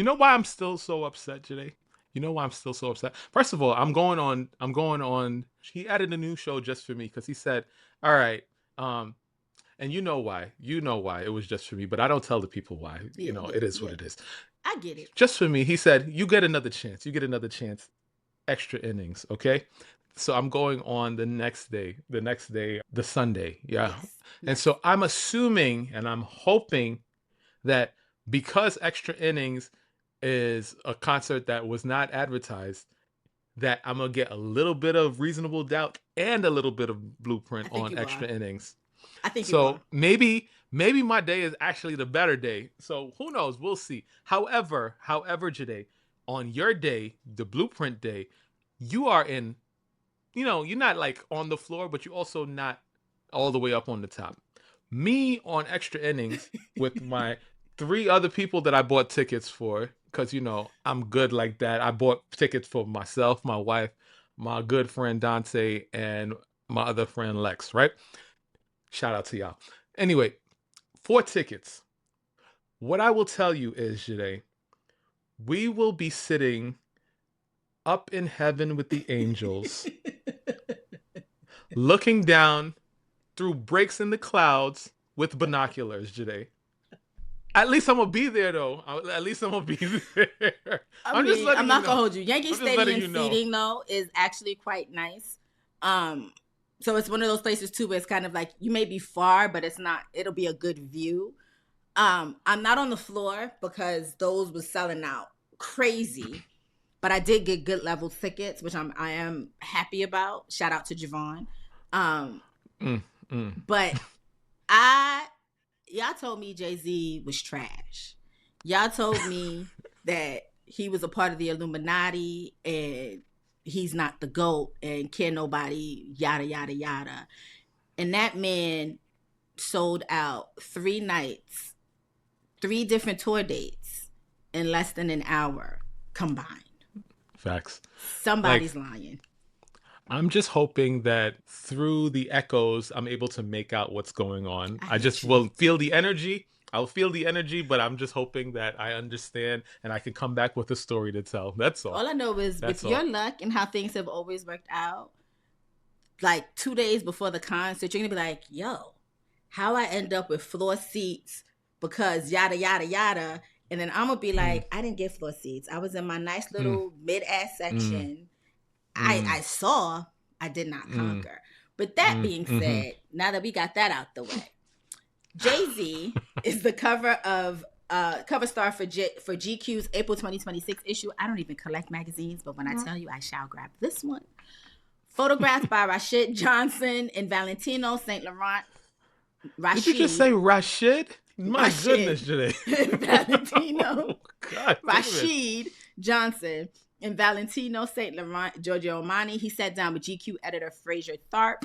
know why I'm still so upset today? You know why I'm still so upset? First of all, I'm going on. He added a new show just for me because he said, all right, and you know why. You know why it was just for me, but I don't tell the people why. It is what it is. I get it. Just for me, he said, you get another chance. You get another chance. Extra innings, okay? So I'm going on the next day, the Sunday. Yeah. Yes. And so I'm assuming and I'm hoping that because Extra Innings is a concert that was not advertised, that I'm going to get a little bit of Reasonable Doubt and a little bit of Blueprint on Extra Innings. I think so. Maybe my day is actually the better day. So who knows? We'll see. However, Julez, on your day, the Blueprint day, you are in, you're not like on the floor, but you're also not all the way up on the top. Me on Extra Innings with my 3 other people that I bought tickets for, because, I'm good like that. I bought tickets for myself, my wife, my good friend Dante, and my other friend Lex, right? Shout out to y'all. Anyway, 4 tickets. What I will tell you is, Julez, we will be sitting up in heaven with the angels, looking down through breaks in the clouds with binoculars, Julez. At least I'm going to be there, though. At least I'm going to be there. I'm not going to hold you. Yankee Stadium seating, though, is actually quite nice. So it's one of those places, too, where it's kind of like you may be far, but it'll be a good view. I'm not on the floor because those was selling out crazy. But I did get good level tickets, which I am happy about. Shout out to Javon. But y'all told me Jay-Z was trash. Y'all told me that he was a part of the Illuminati and he's not the GOAT and can nobody yada yada yada. And that man sold out 3 nights, 3 different tour dates in less than an hour combined. Facts. Somebody's lying. I'm just hoping that through the echoes, I'm able to make out what's going on. I just will feel the energy. I'll feel the energy, but I'm just hoping that I understand and I can come back with a story to tell. That's all. All I know is with your luck and how things have always worked out, like 2 days before the concert, you're going to be like, yo, how I end up with floor seats because yada, yada, yada. And then I'm going to be like, I didn't get floor seats. I was in my nice little mid-ass section. I saw, I did not conquer. But that being said, now that we got that out the way, JAÐ-Z is the cover star for GQ's April 2026 issue. I don't even collect magazines, but when I tell you, I shall grab this one. Photographed by Rashid Johnson and Valentino St. Laurent. Did you just say Rashid? My goodness, today. Valentino. God, Rashid Johnson and Valentino St. Laurent, Giorgio Armani. He sat down with GQ editor Fraser Tharp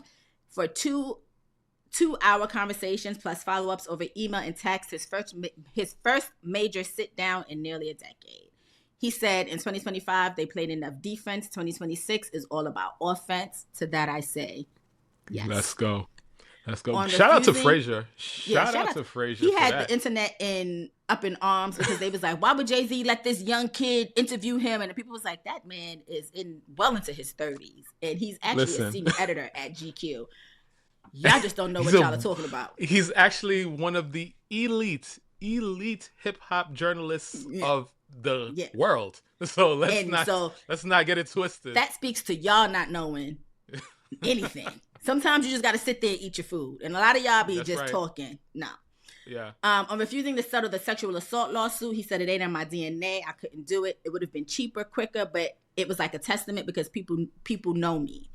for 2-hour conversations plus follow-ups over email and text. His first major sit-down in nearly a decade. He said in 2025, they played enough defense. 2026 is all about offense. To that I say, yes. Let's go. Shout out to Fraser. Shout out to Fraser. He had the internet up in arms because they was like, why would JAÐ-Z let this young kid interview him? And the people was like, that man is well into his 30s. And he's actually a senior editor at GQ. Y'all just don't know what y'all are talking about. He's actually one of the elite hip-hop journalists of the world. So let's not get it twisted. That speaks to y'all not knowing anything. Sometimes you just got to sit there and eat your food. And a lot of y'all be talking. No. Yeah. On refusing to settle the sexual assault lawsuit, he said it ain't in my DNA. I couldn't do it. It would have been cheaper, quicker, but it was like a testament because people know me.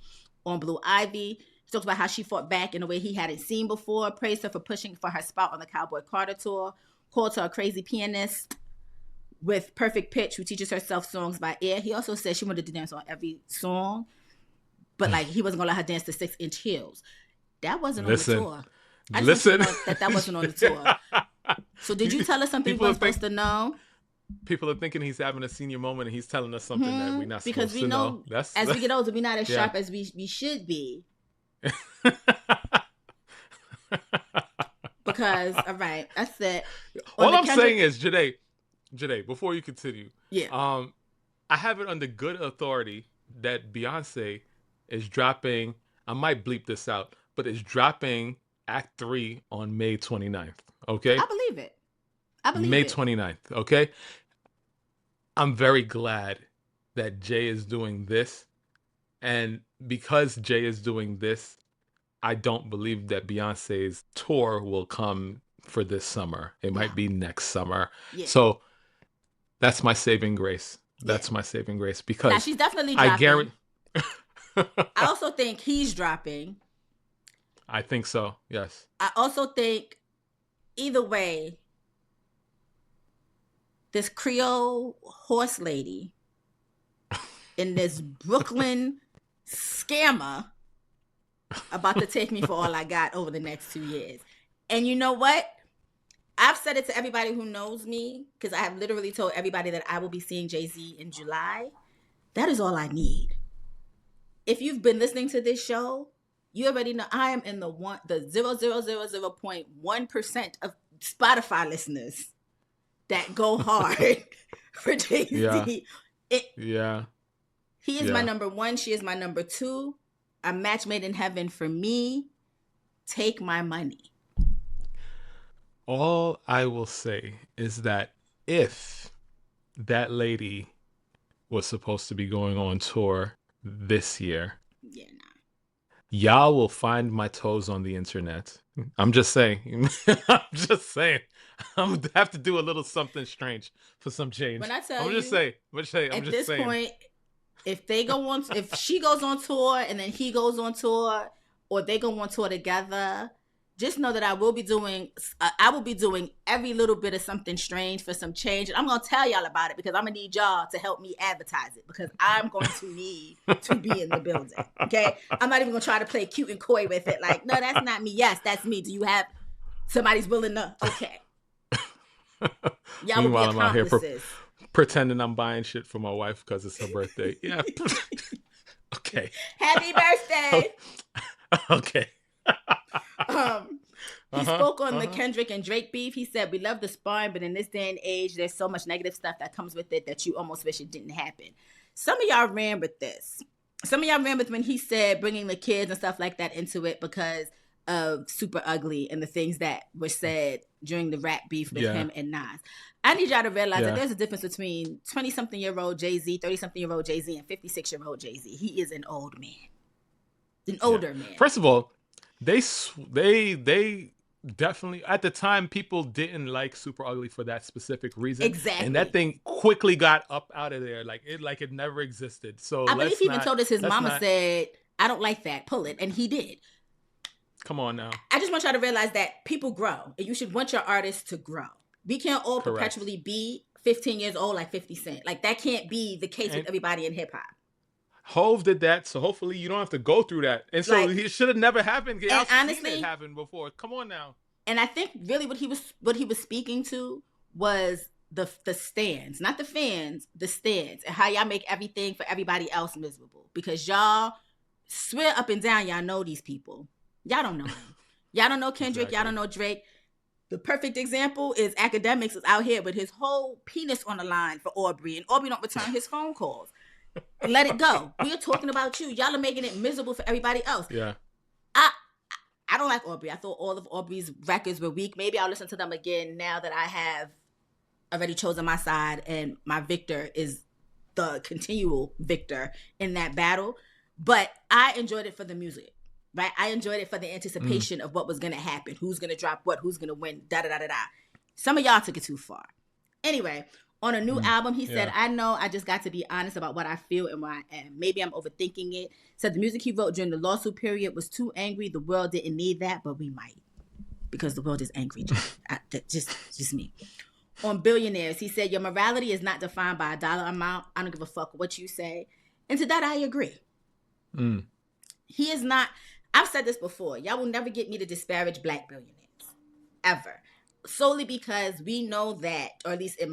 On Blue Ivy, he talked about how she fought back in a way he hadn't seen before, praised her for pushing for her spot on the Cowboy Carter tour, called her a crazy pianist with perfect pitch who teaches herself songs by ear. He also said she wanted to dance on every song, but like he wasn't gonna let her dance to 6-inch heels. That wasn't on the tour. I just know that wasn't on the tour. So did you tell us something we weren't supposed to know? People are thinking he's having a senior moment and he's telling us something that we're not supposed to know. Because we know as we get older, we're not as sharp as we should be. Because, all right, that's it. All I'm saying is, Joyhdae, before you continue, I have it under good authority that Beyoncé is dropping, I might bleep this out, but is dropping Act 3 on May 29th, okay? I believe it. May 29th, okay? I'm very glad that Jay is doing this. And because Jay is doing this, I don't believe that Beyonce's tour will come for this summer. It might be next summer. Yeah. So that's my saving grace. That's my saving grace because she's definitely dropping. I guarantee. I also think he's dropping. I think so. Yes. I also think either way, this Creole horse lady and this Brooklyn scammer about to take me for all I got over the next 2 years. And you know what? I've said it to everybody who knows me because I have literally told everybody that I will be seeing Jay-Z in July. That is all I need. If you've been listening to this show, you already know I am in the 0.1% of Spotify listeners that go hard for Jay-Z. He is my number 1. She is my number 2. A match made in heaven for me. Take my money. All I will say is that if that lady was supposed to be going on tour this year, y'all will find my toes on the internet. I'm just saying. I'm going to have to do a little something strange for some change. When I tell I'm you, just saying. At this point, if she goes on tour and then he goes on tour, or they go on tour together, just know that I will be doing every little bit of something strange for some change. And I'm going to tell y'all about it because I'm going to need y'all to help me advertise it because I'm going to need to be in the building. Okay. I'm not even going to try to play cute and coy with it. Like, no, that's not me. Yes, that's me. Do you have somebody's willing to? Okay. Y'all Meanwhile, will be I'm out here accomplices. pretending I'm buying shit for my wife because it's her birthday. Yeah. Okay. Happy birthday. Okay. He spoke on the Kendrick and Drake beef. He said, we love the sparring, but in this day and age, there's so much negative stuff that comes with it that you almost wish it didn't happen. Some of y'all ran with this. Some of y'all ran with when he said bringing the kids and stuff like that into it because of Super Ugly and the things that were said during the rap beef with him and Nas. I need y'all to realize that there's a difference between 20-something-year-old Jay-Z, 30-something-year-old Jay-Z, and 56-year-old Jay-Z. He is an old man. An older man. First of all, they definitely, at the time, people didn't like Super Ugly for that specific reason. Exactly. And that thing quickly got up out of there. Like it never existed. So I believe he even told us his mama said, I don't like that. Pull it. And he did. Come on now. I just want y'all to realize that people grow. And you should want your artists to grow. We can't all perpetually be 15 years old like 50 Cent. Like that can't be the case with everybody in hip hop. Hove did that, so hopefully you don't have to go through that. And so it should have never happened. And honestly, it happened before. Come on now. And I think really what he was speaking to was the stands, not the fans, the stands, and how y'all make everything for everybody else miserable. Because y'all swear up and down y'all know these people. Y'all don't know them. Y'all don't know Kendrick. Y'all don't know Drake. The perfect example is Academics is out here with his whole penis on the line for Aubrey, and Aubrey don't return his phone calls. Let it go. We are talking about you. Y'all are making it miserable for everybody else. Yeah. I don't like Aubrey. I thought all of Aubrey's records were weak. Maybe I'll listen to them again now that I have already chosen my side and my victor is the continual victor in that battle. But I enjoyed it for the music, right? I enjoyed it for the anticipation of what was going to happen. Who's going to drop what? Who's going to win? Da-da-da-da-da. Some of y'all took it too far. Anyway, on a new album, he said, I know I just got to be honest about what I feel and where I am. Maybe I'm overthinking it. Said the music he wrote during the lawsuit period was too angry. The world didn't need that, but we might. Because the world is angry. Just me. On Billionaires, he said, your morality is not defined by a dollar amount. I don't give a fuck what you say. And to that, I agree. He is not, I've said this before. Y'all will never get me to disparage Black billionaires. Ever. Solely because we know that, or at least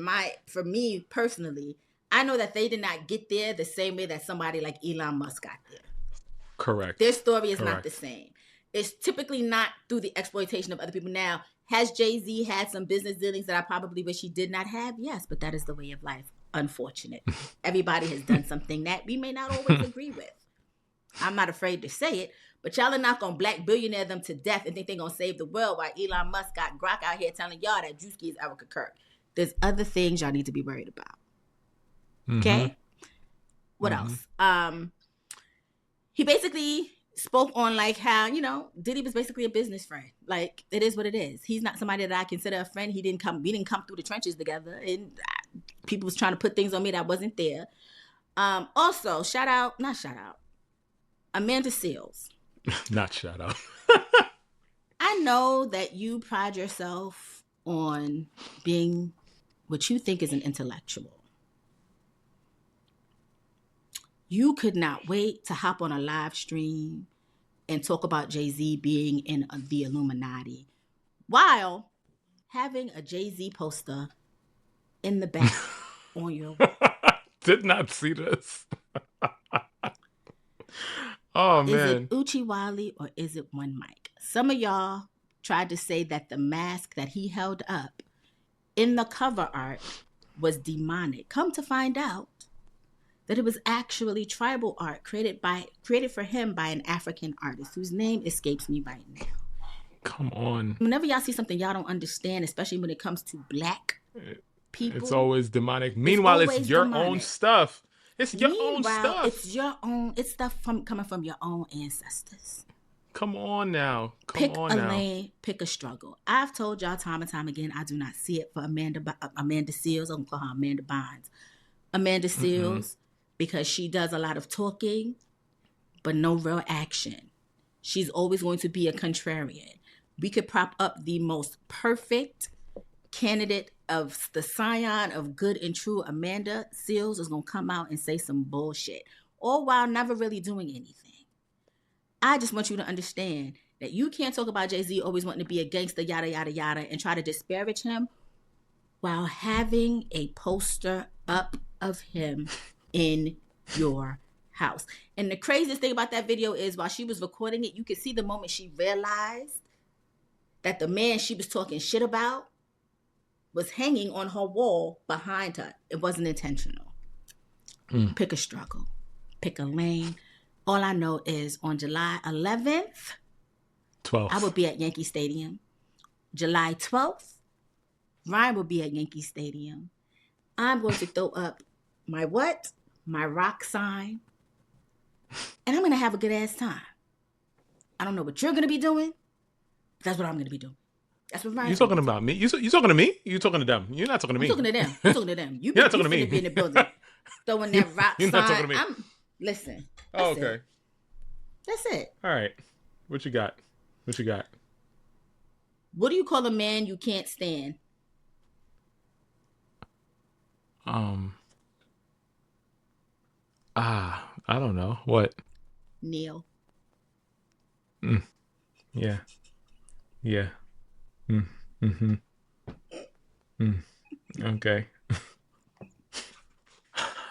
for me personally, I know that they did not get there the same way that somebody like Elon Musk got there. Correct. Their story is not the same. It's typically not through the exploitation of other people. Now, has Jay-Z had some business dealings that I probably wish he did not have? Yes, but that is the way of life. Unfortunate. Everybody has done something that we may not always agree with. I'm not afraid to say it, but y'all are not going to Black billionaire them to death and think they're going to save the world while Elon Musk got Grok out here telling y'all that Druski is Erica Kirk. There's other things y'all need to be worried about. Okay? What else? He basically spoke on like how, Diddy was basically a business friend. Like, it is what it is. He's not somebody that I consider a friend. We didn't come through the trenches together. And people was trying to put things on me that wasn't there. Also, not shout out, Amanda Seales. Not shout out. I know that you pride yourself on being what you think is an intellectual. You could not wait to hop on a live stream and talk about Jay-Z being in the Illuminati while having a Jay-Z poster in the back on your wall. Did not see this. Oh, man. Is it Uchi Wally or is it one mic? Some of y'all tried to say that the mask that he held up in the cover art was demonic. Come to find out that it was actually tribal art created for him by an African artist whose name escapes me right now. Come on. Whenever y'all see something y'all don't understand, especially when it comes to Black people, it's always demonic. Meanwhile, it's your own stuff. It's your own stuff. It's your own. It's stuff coming from your own ancestors. Come on now. Pick a lane, pick a struggle. I've told y'all time and time again, I do not see it for Amanda Seales. I'm going to call her Amanda Bynes. Amanda Seales, because she does a lot of talking, but no real action. She's always going to be a contrarian. we could prop up the most perfect candidate of the scion of good and true. Amanda Seales is going to come out and say some bullshit, all while never really doing anything. I just want you to understand that you can't talk about Jay-Z always wanting to be a gangster, yada, yada, yada, and try to disparage him while having a poster up of him in your house. And the craziest thing about that video is while she was recording it, you could see the moment she realized that the man she was talking shit about was hanging on her wall behind her. It wasn't intentional. Pick a struggle. Pick a lane. All I know is on July 11th, 12th, I will be at Yankee Stadium. July 12th, Ryan will be at Yankee Stadium. I'm going to throw up my what? My rock sign. And I'm going to have a good ass time. I don't know what you're going to be doing. But that's what I'm going to be doing. That's what Ryan's You talking about me? You talking to me? You talking to them? You're not talking to me. I'm talking to them. I'm talking to them. You're not talking to me. Be in the building. Throwing that rock You're sign. not talking to me. Listen. Oh, okay. It. That's it. All right. What you got? What you got? What do you call a man you can't stand? I don't know. What? Neil. Yeah. Yeah. Okay.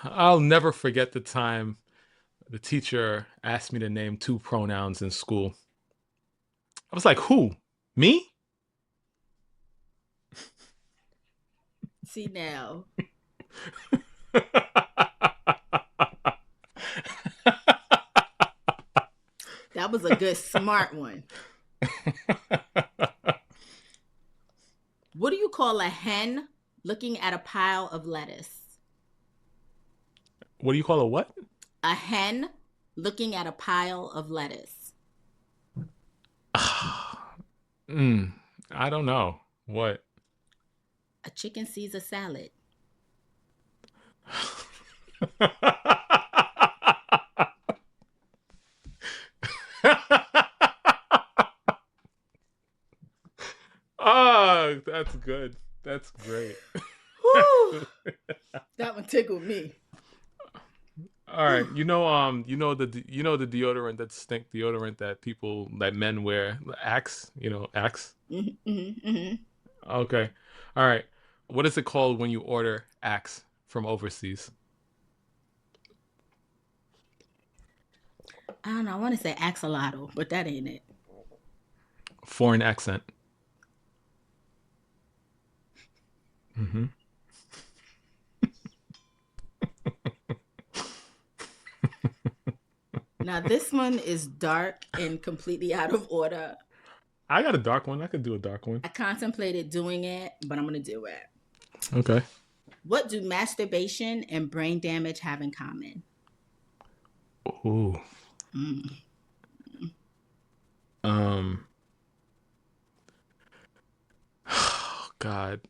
I'll never forget the time the teacher asked me to name 2 pronouns in school. I was like, who? Me? See now. That was a good, smart one. What do you call a hen looking at a pile of lettuce? What do you call a what? A hen looking at a pile of lettuce. I don't know. What? A chicken Caesar salad. Oh, that's good. That's great. That one tickled me. All right, you know the deodorant, that stink deodorant that men wear, Axe, Axe. Okay, all right. What is it called when you order Axe from overseas? I don't know. I want to say axolotl, but that ain't it. Foreign accent. Now this one is dark and completely out of order. I got a dark one. I could do a dark one. I contemplated doing it, but I'm going to do it. Okay. What do masturbation and brain damage have in common? Ooh. Oh, God.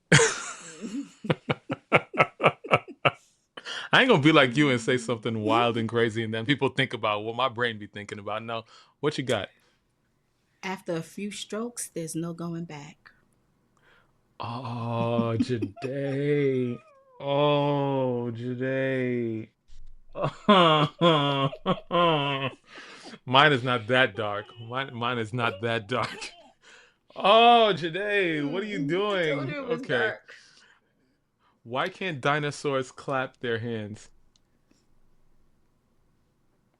I ain't gonna be like you and say something wild and crazy, and then people think about what my brain be thinking about. No, what you got? After a few strokes, there's no going back. Oh, Joyhdae. Oh, Joyhdae. Mine is not that dark. Mine is not that dark. Oh, Joyhdae, what are you doing? I told you it was dark. Why can't dinosaurs clap their hands?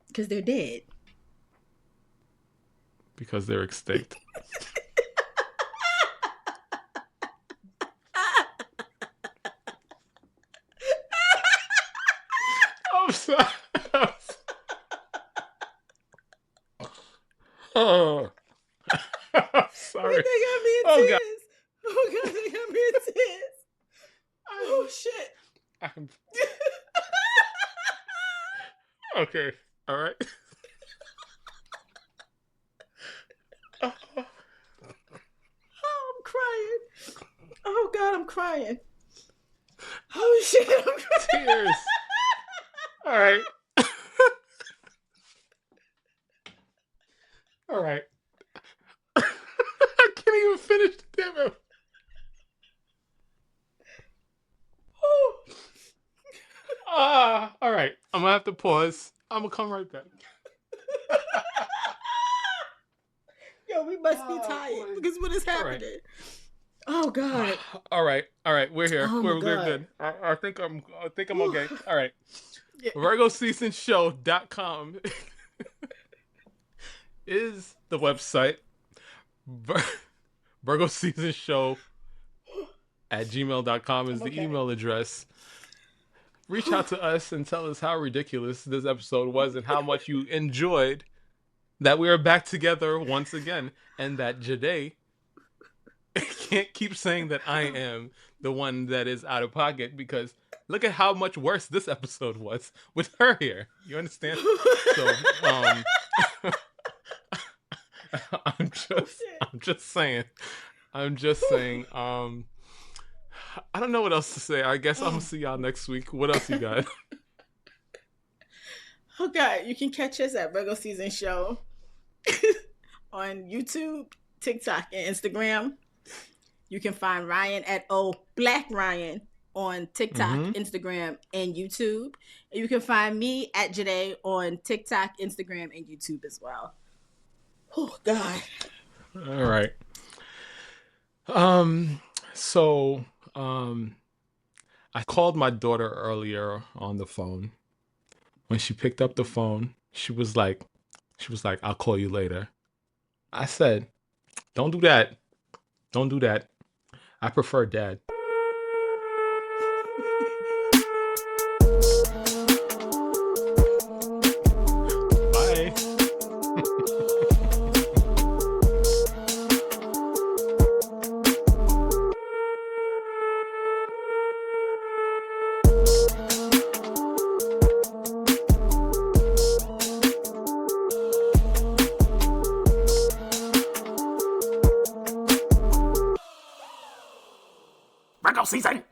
Because they're dead. Because they're extinct. I'm sorry. Oh. I'm sorry. They got me in Oh, tears. God. Oh, God, they got me in tears. Oh, shit. Okay. All right. Oh, I'm crying. Oh, God, I'm crying. Oh, shit, I'm crying. Tears. All right. All right. I can't I'm gonna have to pause. I'm gonna come right back. Yo, we must be tired because what is happening? Right. Oh God! All right. We're here. We're good. I think I'm okay. All right. Yeah. VirgoSeasonShow.com is the website. VirgoSeasonShow@gmail.com is the email address. Reach out to us and tell us how ridiculous this episode was and how much you enjoyed that we are back together once again, and that JAÐ can't keep saying that I am the one that is out of pocket, because look at how much worse this episode was with her here. You understand? So, I'm just saying. I don't know what else to say. I guess I'm gonna see y'all next week. What else you got? Okay, you can catch us at Virgo Season Show on YouTube, TikTok, and Instagram. You can find Ryan at Black Ryan on TikTok, Instagram, and YouTube. And you can find me at JAÐ on TikTok, Instagram, and YouTube as well. Oh God. All right. So I called my daughter earlier on the phone. When she picked up the phone, she was like, I'll call you later. I said, don't do that. Don't do that. I prefer dad. Bye. Virgo season!